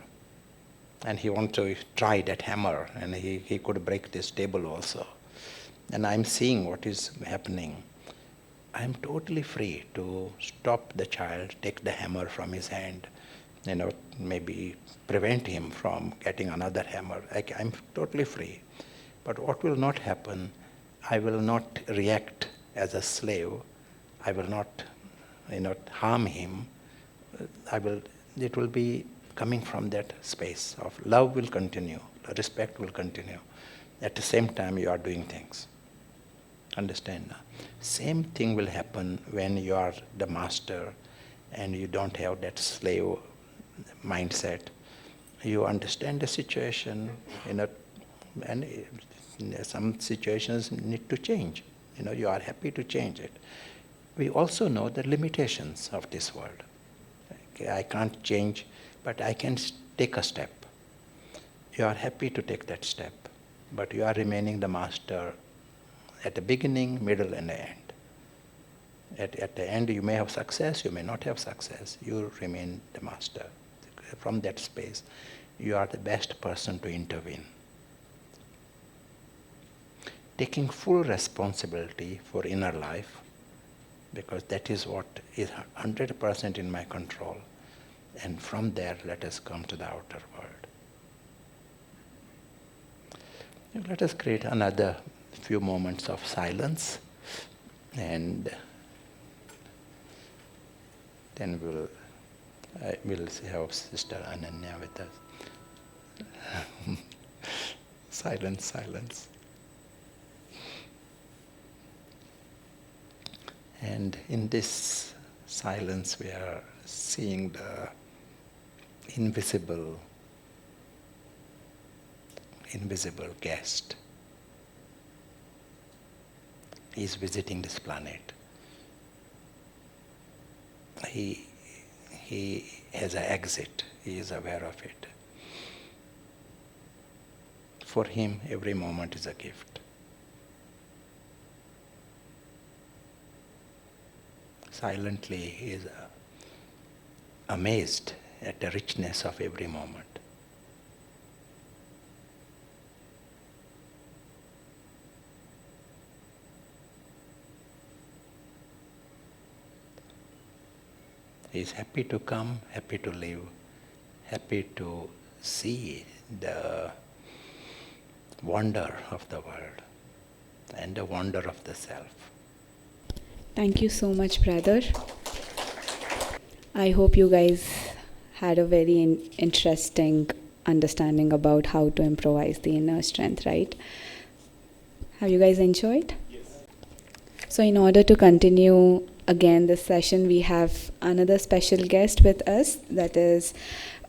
and he wants to try that hammer, and he could break this table also, and I'm seeing what is happening, I'm totally free to stop the child, take the hammer from his hand, maybe prevent him from getting another hammer. I'm totally free. But what will not happen, I will not react as a slave. I will not, harm him. It will be coming from that space of love will continue, respect will continue. At the same time, you are doing things. Understand? Same thing will happen when you are the master and you don't have that slave mindset. You understand the situation, and some situations need to change. You are happy to change it. We also know the limitations of this world. Okay, I can't change, but I can take a step. You are happy to take that step, but you are remaining the master at the beginning, middle, and the end. At the end, you may have success, you may not have success. You remain the master. From that space, you are the best person to intervene. Taking full responsibility for inner life, because that is what is 100% in my control. And from there, let us come to the outer world. Let us create another few moments of silence. And then we'll have Sister Ananya with us. Silence, silence. And in this silence we are seeing the invisible guest. He is visiting this planet. He has an exit. He is aware of it. For him, every moment is a gift. Silently, he is amazed at the richness of every moment. He is happy to come, happy to live, happy to see the wonder of the world and the wonder of the self.
Thank you so much, brother. I hope you guys had a very interesting understanding about how to improvise the inner strength, right? Have you guys enjoyed? Yes. So in order to continue again this session, we have another special guest with us, that is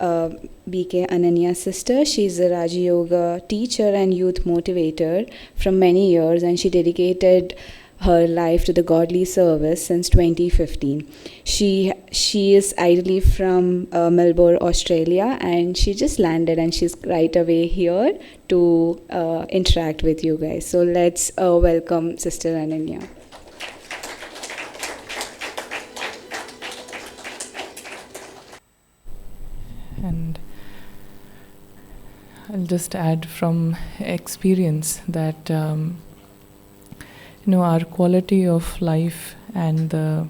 BK Ananya's sister. She's a Raja Yoga teacher and youth motivator from many years, and she dedicated her life to the godly service since 2015. She is ideally from Melbourne, Australia, and she just landed and she's right away here to interact with you guys. So let's welcome Sister Ananya.
And I'll just add from experience that our quality of life and the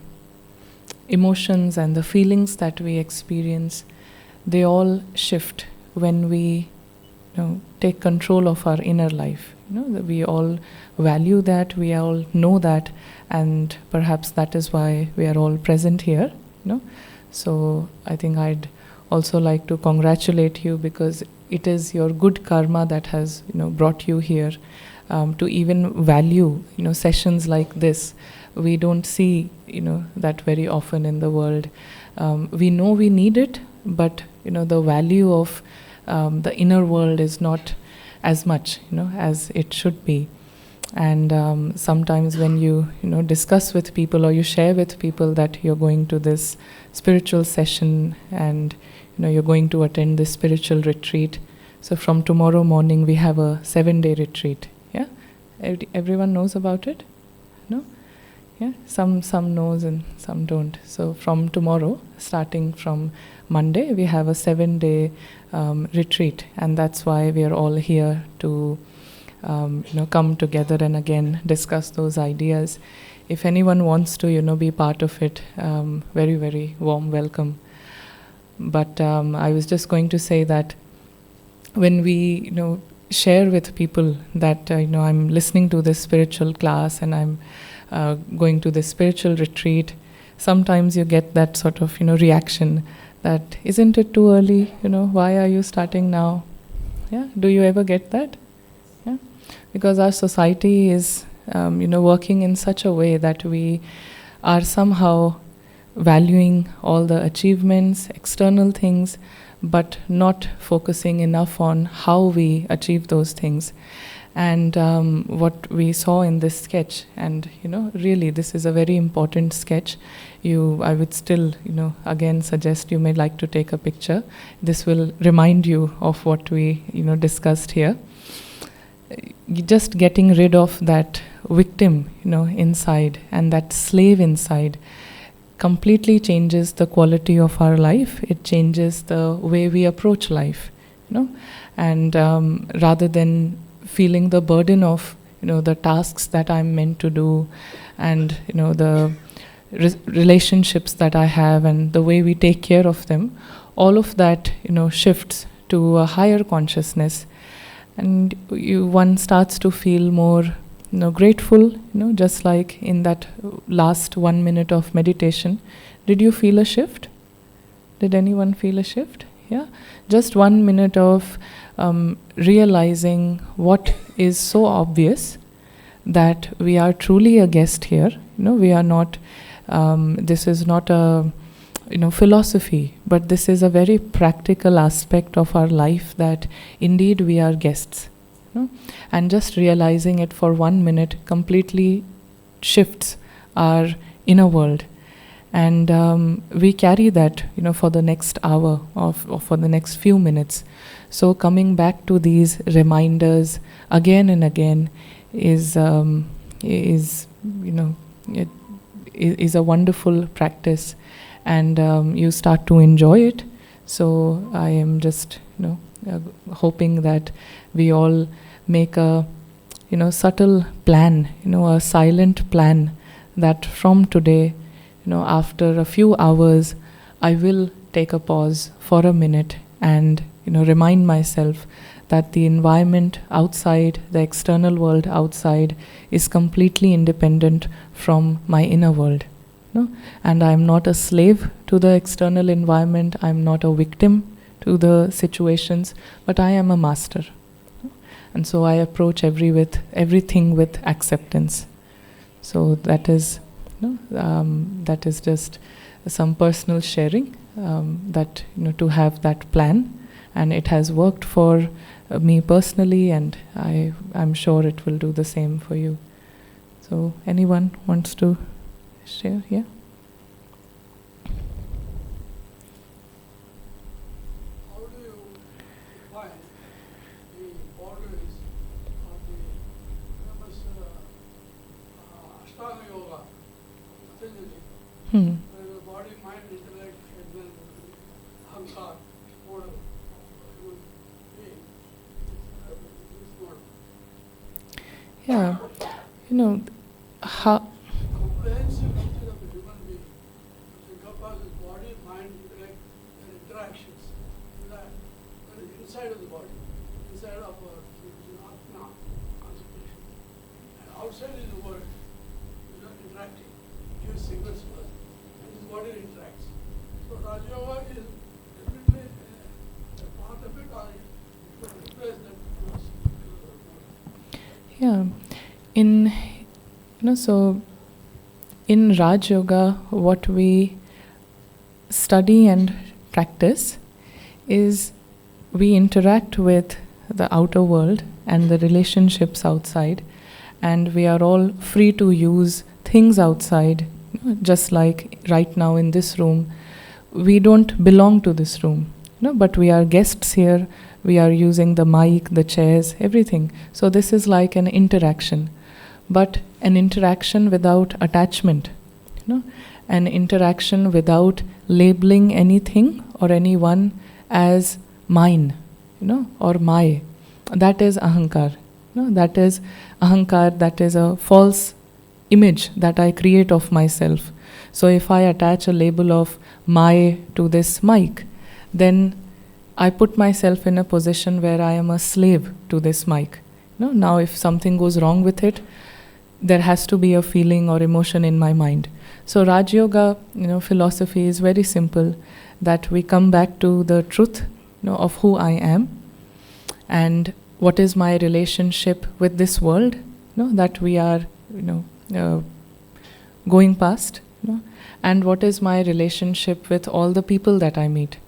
emotions and the feelings that we experience, they all shift when we take control of our inner life. That we all value that, we all know that, and perhaps that is why we are all present here. So I think I'd also like to congratulate you, because it is your good karma that has brought you here. To even value sessions like this, we don't see that very often in the world. We know we need it, but the value of the inner world is not as much as it should be. And sometimes when you discuss with people or you share with people that you're going to this spiritual session and you're going to attend this spiritual retreat. So from tomorrow morning we have a 7-day retreat. Yeah, everyone knows about it. No, yeah, some knows and some don't. So from tomorrow, starting from Monday, we have a 7-day retreat, and that's why we are all here to come together and again discuss those ideas. If anyone wants to be part of it, very, very warm welcome. But I was just going to say that when we share with people that I'm listening to this spiritual class and I'm going to this spiritual retreat, sometimes you get that sort of reaction that, isn't it too early? Why are you starting now? Yeah, do you ever get that? Yeah, because our society is working in such a way that we are somehow valuing all the achievements, external things, but not focusing enough on how we achieve those things. And what we saw in this sketch, and really this is a very important sketch. I would still again suggest you may like to take a picture. This will remind you of what we discussed here. Just getting rid of that victim inside and that slave inside completely changes the quality of our life. It changes the way we approach life, and rather than feeling the burden of the tasks that I'm meant to do, and the relationships that I have and the way we take care of them, all of that shifts to a higher consciousness, and one starts to feel more grateful, just like in that last 1 minute of meditation. Did you feel a shift? Did anyone feel a shift? Yeah, just 1 minute of realizing what is so obvious, that we are truly a guest here. We are not. This is not a philosophy, but this is a very practical aspect of our life, that indeed we are guests. And just realizing it for 1 minute completely shifts our inner world. And we carry that, for the next hour or for the next few minutes. So coming back to these reminders again and again is a wonderful practice, and you start to enjoy it. So I am just, hoping that we all make a, subtle plan, a silent plan, that from today, after a few hours, I will take a pause for a minute and, remind myself that the environment outside, the external world outside, is completely independent from my inner world. And I am not a slave to the external environment, I am not a victim to the situations, but I am a master. And so I approach everything with acceptance. So that is just some personal sharing, that to have that plan, and it has worked for me personally, and I'm sure it will do the same for you. So anyone wants to share? Yeah.
How do you define the boundaries of the famous Ashtanga Yoga, Patanjali, where the body, mind, intellect, and then ahankar, order of human being, this model.
Yeah. How.
Comprehensive nature of the human being, which encompasses body, mind, intellect, and interactions, that is inside of the body, inside of our Atma concentration. And outside is the world, which are interacting, gives signals to us, and this body interacts. So Raj Yoga is definitely a part of it, or it will replace that philosophy.
Yeah. So in Raj Yoga, what we study and practice is we interact with the outer world and the relationships outside, and we are all free to use things outside. Just like right now in this room, we don't belong to this room, but we are guests here. We are using the mic, the chairs, everything. So this is like an interaction, but an interaction without attachment, an interaction without labeling anything or anyone as mine, or my. That is ahankar. That is ahankar. That is a false image that I create of myself. So if I attach a label of my to this mic, then I put myself in a position where I am a slave to this mic. Now if something goes wrong with it, there has to be a feeling or emotion in my mind. So Raj Yoga, philosophy is very simple, that we come back to the truth, of who I am, and what is my relationship with this world, that we are, going past, and what is my relationship with all the people that I meet.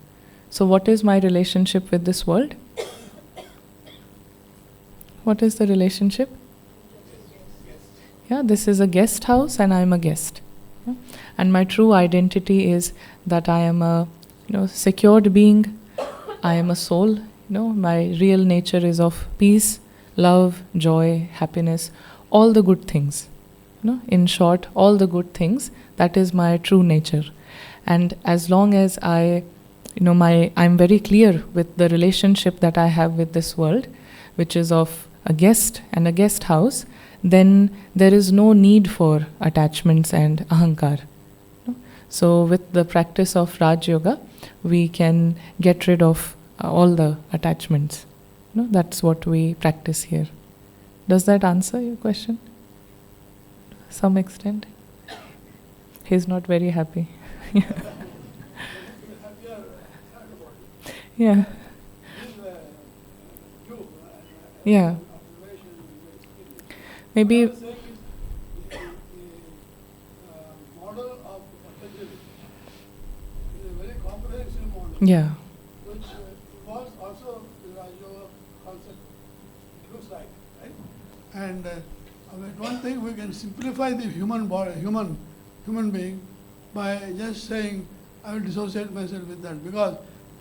So what is my relationship with this world? What is the relationship? Yeah, this is a guest house and I am a guest. Yeah? And my true identity is that I am a secured being, I am a soul. My real nature is of peace, love, joy, happiness, all the good things. In short, all the good things, that is my true nature. And as long as I'm very clear with the relationship that I have with this world, which is of a guest and a guest house, then there is no need for attachments and ahankar. So with the practice of Raj Yoga, we can get rid of all the attachments. That's what we practice here. Does that answer your question? some extent. He's not very happy. Yeah. Yeah. Maybe.
Model of Patanjali is a very comprehensive model,
Yeah.
which was also the Raj Yoga concept, it looks like, right? And one thing, we can simplify the human body, human being, by just saying, I will dissociate myself with that, because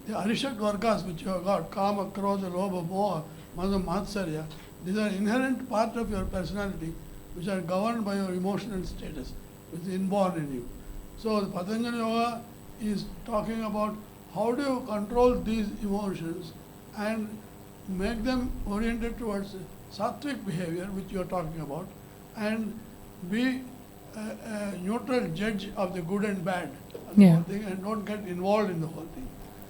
the Arishad Vargas which you have got, Kama, Krodha, Lobha, Moha, Madhya, Matsarya, these are inherent part of your personality, which are governed by your emotional status, which is inborn in you. So the Patanjali Yoga is talking about how do you control these emotions and make them oriented towards sattvic behavior, which you are talking about, and be a neutral judge of the good and bad of the
Yeah.
whole thing, and don't get involved in the whole thing.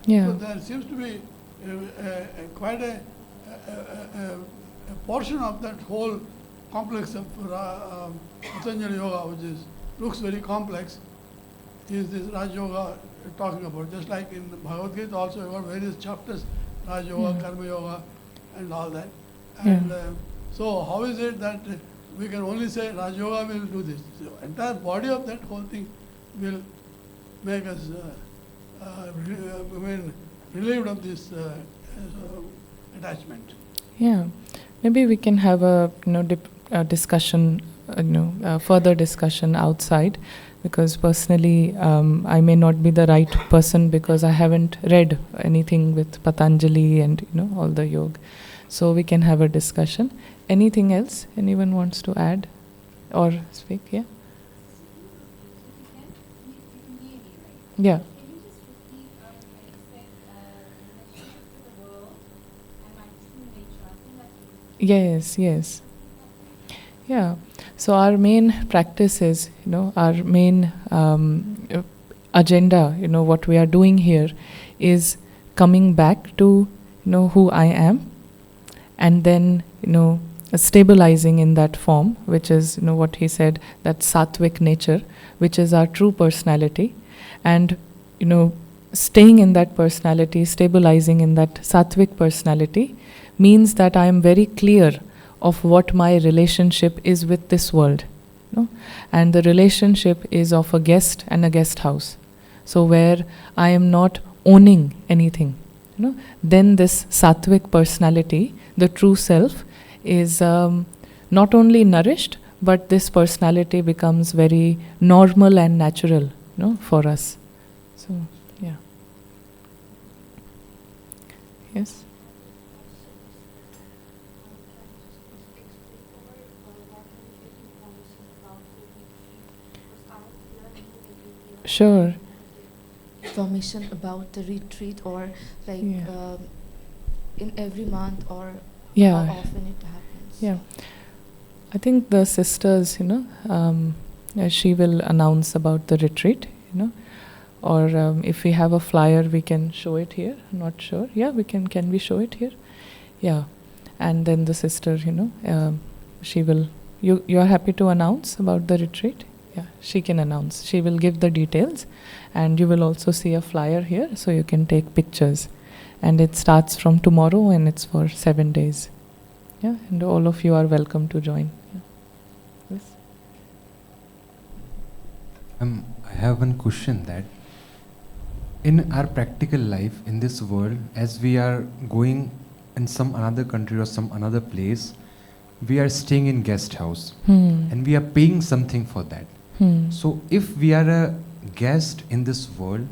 Yeah.
So there seems to be quite a portion of that whole complex of Patanjali Yoga, which looks very complex, is this Raj Yoga talking about. Just like in Bhagavad Gita also, you got various chapters, Raj Yoga, Karma Yoga, and all that. And so how is it that we can only say Raj Yoga will do this? The entire body of that whole thing will make us relieved of this attachment.
Yeah, maybe we can have a discussion, further discussion outside, because personally I may not be the right person because I haven't read anything with Patanjali and all the yoga. So we can have a discussion. Anything else anyone wants to add or speak? Yeah. Yeah. Yes, yes. Yeah. So our main practice is, our main agenda, what we are doing here is coming back to, who I am, and then, stabilizing in that form, which is, what he said, that sattvic nature, which is our true personality, and, staying in that personality, stabilizing in that sattvic personality, means that I am very clear of what my relationship is with this world. And the relationship is of a guest and a guest house. So where I am not owning anything. Then this sattvic personality, the true self, is not only nourished, but this personality becomes very normal and natural, for us. So, yeah. Yes? Sure.
Information about the retreat, or like in every month, or
Yeah.
how often it happens?
Yeah. I think the sisters, she will announce about the retreat, or if we have a flyer, we can show it here. Not sure. Yeah, we can. Can we show it here? Yeah. And then the sister, she will. You are happy to announce about the retreat? Yeah, she can announce. She will give the details, and you will also see a flyer here, so you can take pictures. And it starts from tomorrow, and it's for 7 days. Yeah, and all of you are welcome to join. Yeah. Yes.
I have one question, that in our practical life in this world, as we are going in some another country or some another place, we are staying in guest house and we are paying something for that. So if we are a guest in this world,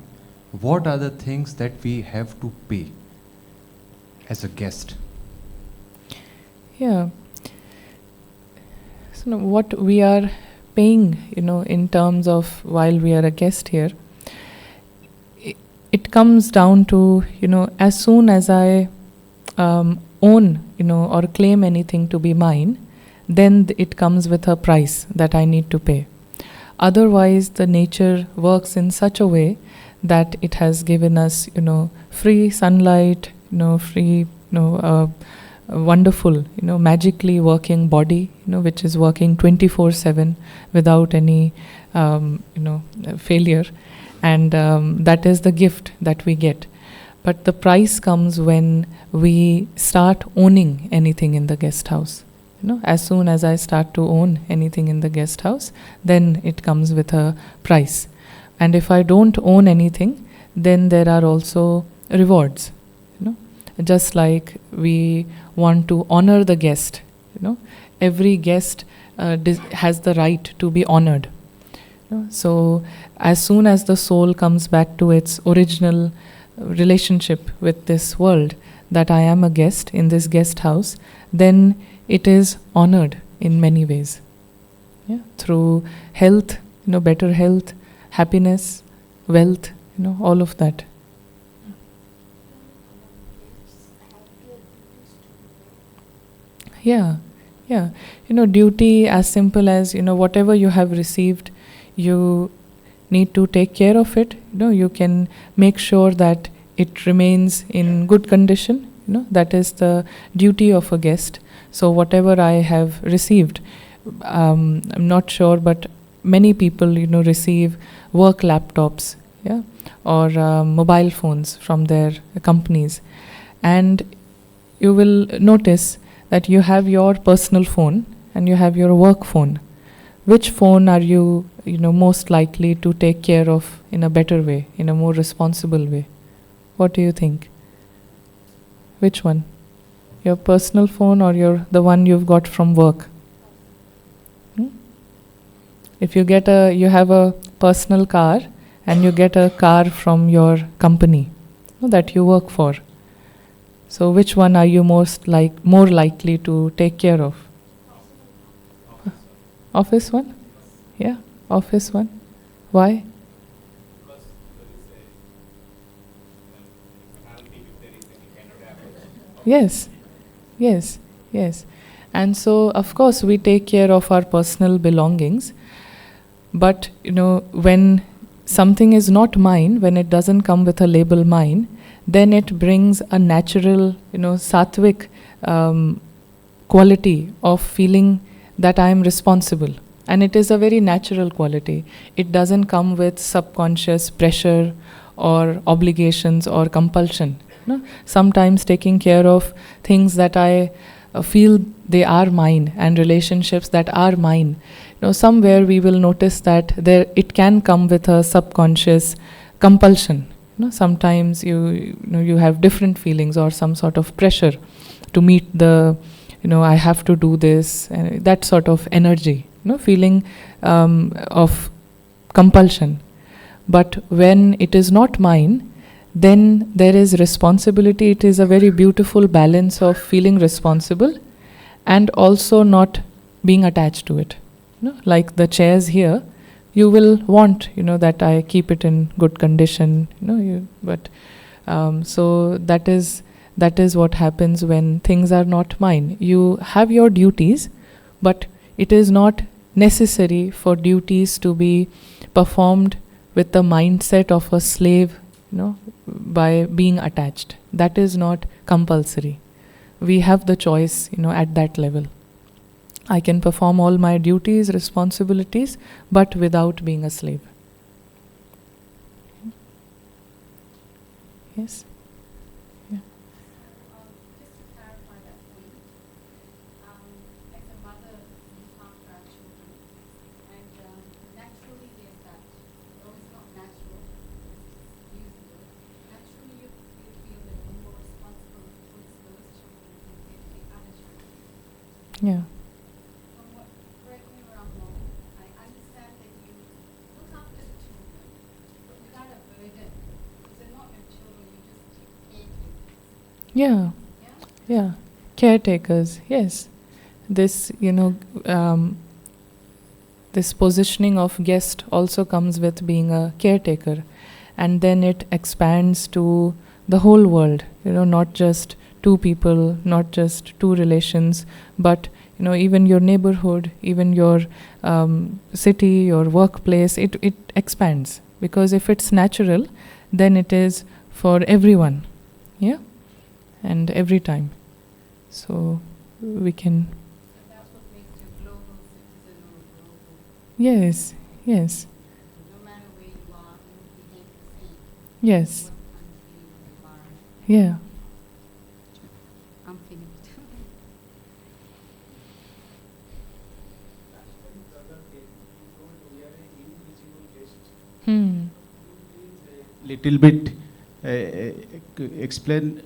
what are the things that we have to pay as a guest?
Yeah. So what we are paying, in terms of while we are a guest here, it comes down to, as soon as I own, or claim anything to be mine, then it comes with a price that I need to pay. Otherwise, the nature works in such a way that it has given us, free sunlight, free, wonderful, magically working body, which is working 24/7 without any, failure, and that is the gift that we get. But the price comes when we start owning anything in the guest house. As soon as I start to own anything in the guest house, then it comes with a price. And if I don't own anything, then there are also rewards. Just like we want to honor the guest, every guest has the right to be honored. So as soon as the soul comes back to its original relationship with this world, that I am a guest in this guest house, then it is honored in many ways. Through health, better health, happiness, wealth, all of that. Yeah. Duty as simple as, whatever you have received, you need to take care of it. You can make sure that it remains in good condition. That is the duty of a guest. So whatever I have received, I'm not sure, but many people, receive work laptops, or mobile phones from their companies. And you will notice that you have your personal phone and you have your work phone. Which phone are you, most likely to take care of in a better way, in a more responsible way? What do you think? Which one? Your personal phone or the one you've got from work? If you have a personal car and you get a car from your company that you work for, so which one are you more likely to take care of? Office one? Yeah, office one. Why? Yes. And so, of course, we take care of our personal belongings. But, when something is not mine, when it doesn't come with a label mine, then it brings a natural, sattvic quality of feeling that I am responsible. And it is a very natural quality. It doesn't come with subconscious pressure or obligations or compulsion. Sometimes taking care of things that I feel they are mine and relationships that are mine. Somewhere we will notice that it can come with a subconscious compulsion. Sometimes you have different feelings or some sort of pressure to meet I have to do this, that sort of energy, feeling of compulsion. But when it is not mine, then there is responsibility. It is a very beautiful balance of feeling responsible and also not being attached to it. Like the chairs here, you will want, that I keep it in good condition, so that is what happens when things are not mine. You have your duties, but it is not necessary for duties to be performed with the mindset of a slave, by being attached. That is not compulsory. We have the choice, at that level. I can perform all my duties, responsibilities, but without being a slave. Yes? Yeah.
Just to clarify that point, as a mother, you look after our children, and naturally there's that, though it's not natural, it's used to it, naturally you feel that you're more responsible towards those children than the other children.
Yeah.
Correct me where I'm wrong, I understand that you look after the children, but without a burden, because they're not your children, you just take care of them.
Yeah. Caretakers, yes. This, this positioning of guest also comes with being a caretaker. And then it expands to the whole world, not just two people, not just two relations, but, even your neighborhood, even your city, your workplace, it expands. Because if it's natural, then it is for everyone. Yeah? And every time. So we can.
That's what makes you a global citizen or a global.
Yes, yes,
No matter where you are, you behave the same.
yes,
What country, what environment.
yeah.
I'm finished.
Hmm.
Little bit explain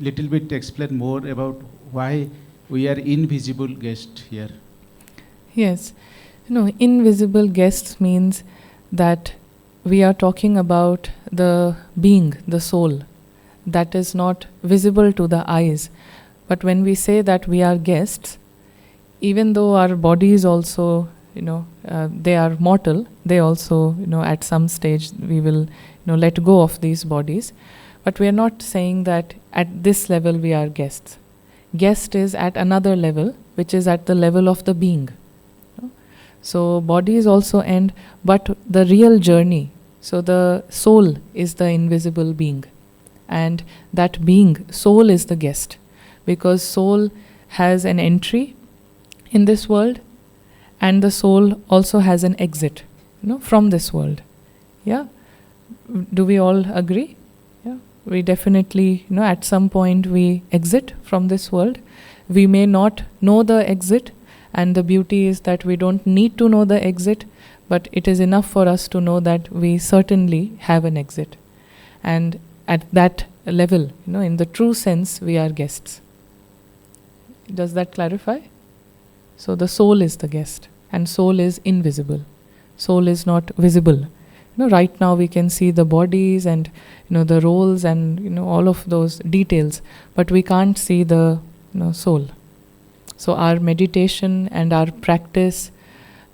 little bit explain more about why we are invisible guest here.
Yes. Invisible guests means that we are talking about the being, the soul, that is not visible to the eyes. But when we say that we are guests, even though our bodies also, they are mortal, they also, at some stage we will, let go of these bodies. But we are not saying that at this level we are guests. Guest is at another level, which is at the level of the being. So bodies also end, but the real journey, so the soul is the invisible being. And that being, soul is the guest. Because soul has an entry in this world, and the soul also has an exit, from this world. Yeah? Do we all agree? Yeah. We definitely, at some point we exit from this world. We may not know the exit, and the beauty is that we don't need to know the exit, but it is enough for us to know that we certainly have an exit. And at that level, in the true sense, we are guests. Does that clarify? So the soul is the guest, and soul is invisible. Soul is not visible. Right now we can see the bodies and the roles and all of those details, but we can't see the soul. So our meditation and our practice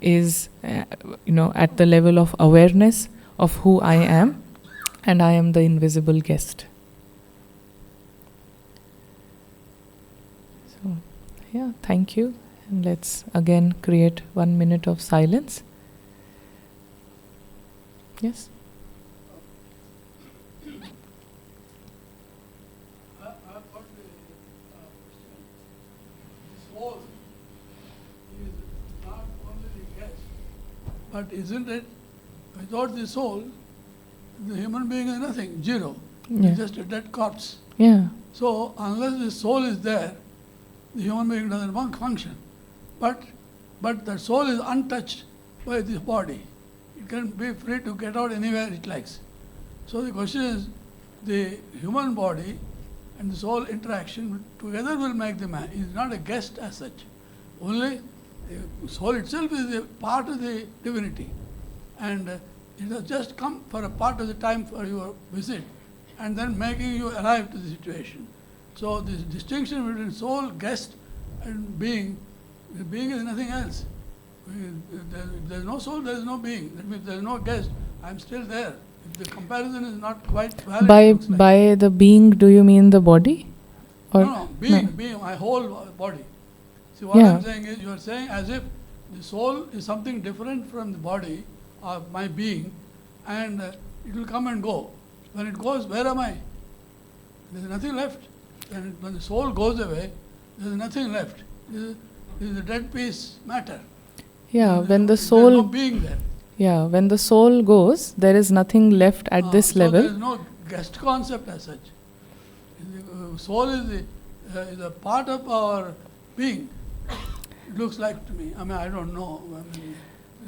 is at the level of awareness of who I am, and I am the invisible guest. So yeah, thank you. And let's again create 1 minute of silence. Yes?
I've got the question. The soul is not only the guest, but isn't it, without the soul, the human being is nothing, zero.
Yeah.
It's just a dead corpse.
Yeah.
So unless the soul is there, the human being doesn't function. But the soul is untouched by this body. It can be free to get out anywhere it likes. So the question is, the human body and the soul interaction together will make the man. He is not a guest as such. Only the soul itself is a part of the divinity. And it has just come for a part of the time for your visit and then making you arrive to the situation. So this distinction between soul, guest and being, the being is nothing else. If there is no soul, there is no being. That means there is no guest. I am still there. If the comparison is not quite valid.
By the being, do you mean the body? Or
No, being, my whole body. See, what
Yeah.
I'm saying is, you are saying as if the soul is something different from the body or my being, and it will come and go. When it goes, where am I? There is nothing left. When the soul goes away, there is nothing left. This is a dead piece matter.
Yeah, when the
There is no
soul,
being there.
yeah, when the soul goes, there is nothing left at this
So
level.
there is no guest concept as such. The soul is a part of our being. It looks like to me. I mean, I don't know. I mean,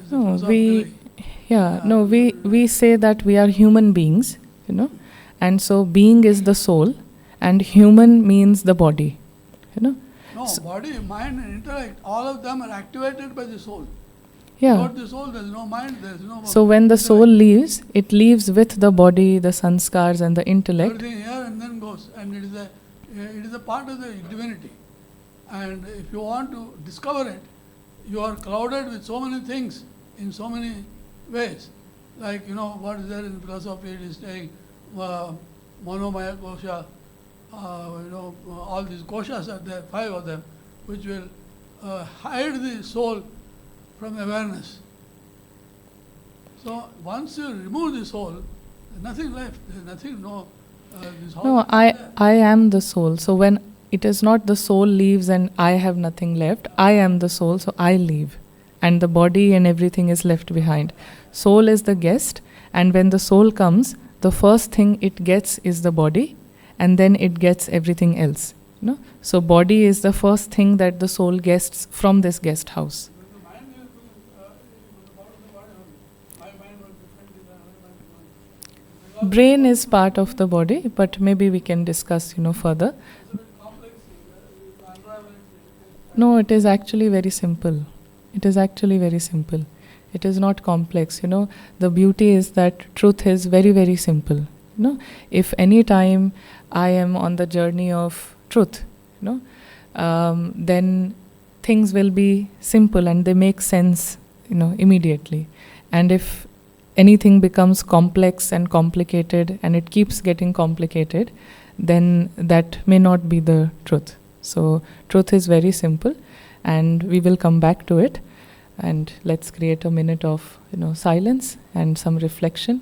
it's a
No,
philosophically-
we say that we are human beings, and so being is the soul, and human means the body,
No, body, mind and intellect, all of them are activated by the soul.
Yeah.
Without the soul, there is no mind, there is no...
So when the soul
intellect.
leaves, it leaves with the body, the sanskars and the intellect.
Everything here and then goes. And it is a part of the divinity. And if you want to discover it, you are clouded with so many things in so many ways. Like, what is there in philosophy? It is saying monomaya kosha, all these koshas are there, 5 of them, which will hide the soul from awareness. So once you remove the soul, there's nothing left. There's nothing, this
No,
whole-
I am the soul. So when it is not the soul leaves and I have nothing left. I am the soul, so I leave. And the body and everything is left behind. Soul is the guest, and when the soul comes, the first thing it gets is the body, and then it gets everything else. No? So body is the first thing that the soul gets from this guest house.
The mind is part of the body. My mind was different than other mind.
Brain is part of the body, but maybe we can discuss, further.
It's a bit complex. Unravel it.
No, it is actually very simple. It is actually very simple. It is not complex. The beauty is that truth is very, very simple. If any time I am on the journey of truth, then things will be simple and they make sense, immediately. And if anything becomes complex and complicated and it keeps getting complicated, then that may not be the truth. So truth is very simple, and we will come back to it. And let's create a minute of silence and some reflection.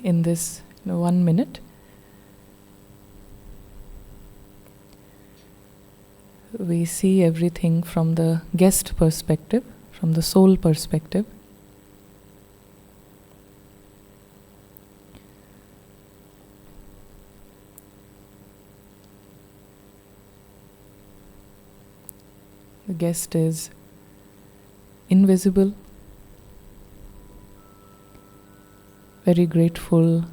In this 1 minute, we see everything from the guest perspective, from the soul perspective. The guest is invisible, very grateful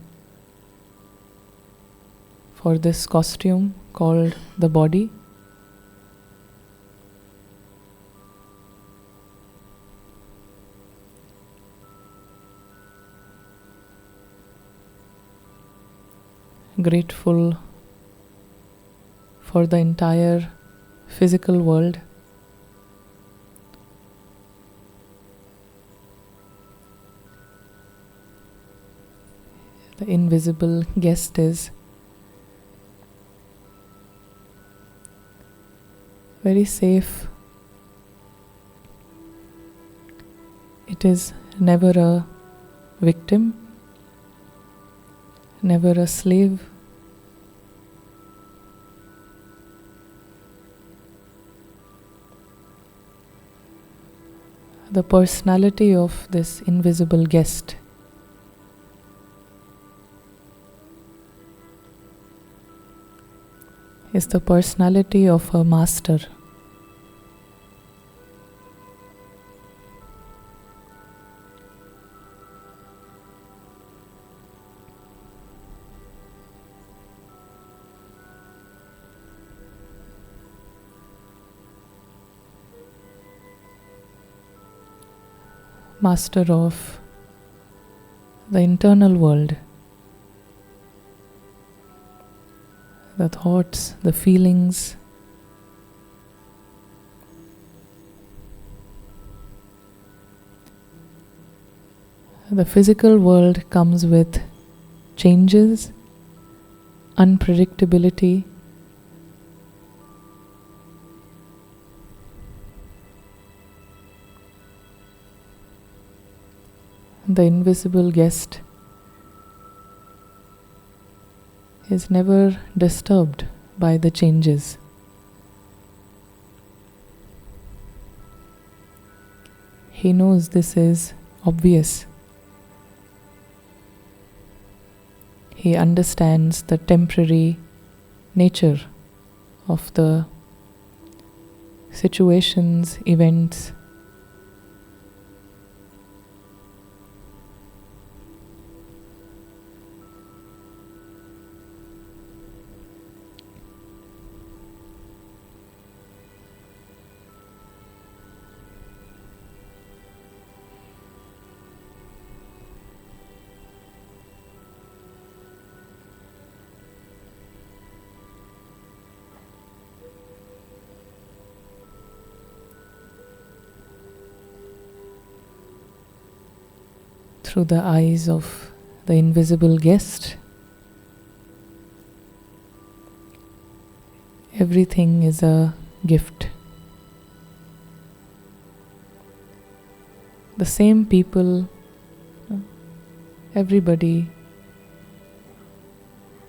for this costume called the body. Grateful for the entire physical world. The invisible guest is very safe. It is never a victim, never a slave. The personality of this invisible guest is the personality of a master. Master of the internal world. The thoughts, the feelings, the physical world comes with changes, unpredictability, the invisible guest is never disturbed by the changes. He knows this is obvious. He understands the temporary nature of the situations, events. Through the eyes of the invisible guest, everything is a gift. The same people everybody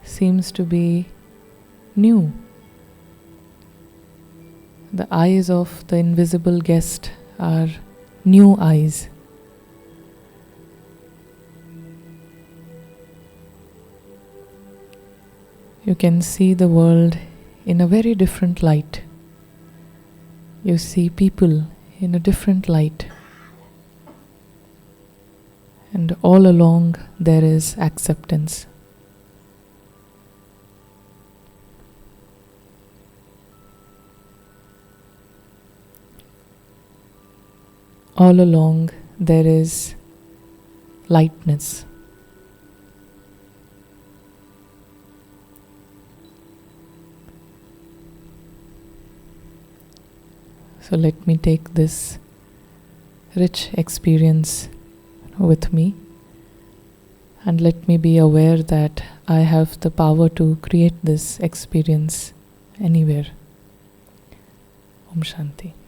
seems to be new. The eyes of the invisible guest are new eyes. You can see the world in a very different light. You see people in a different light. And all along there is acceptance. All along there is lightness. So let me take this rich experience with me, and let me be aware that I have the power to create this experience anywhere. Om Shanti.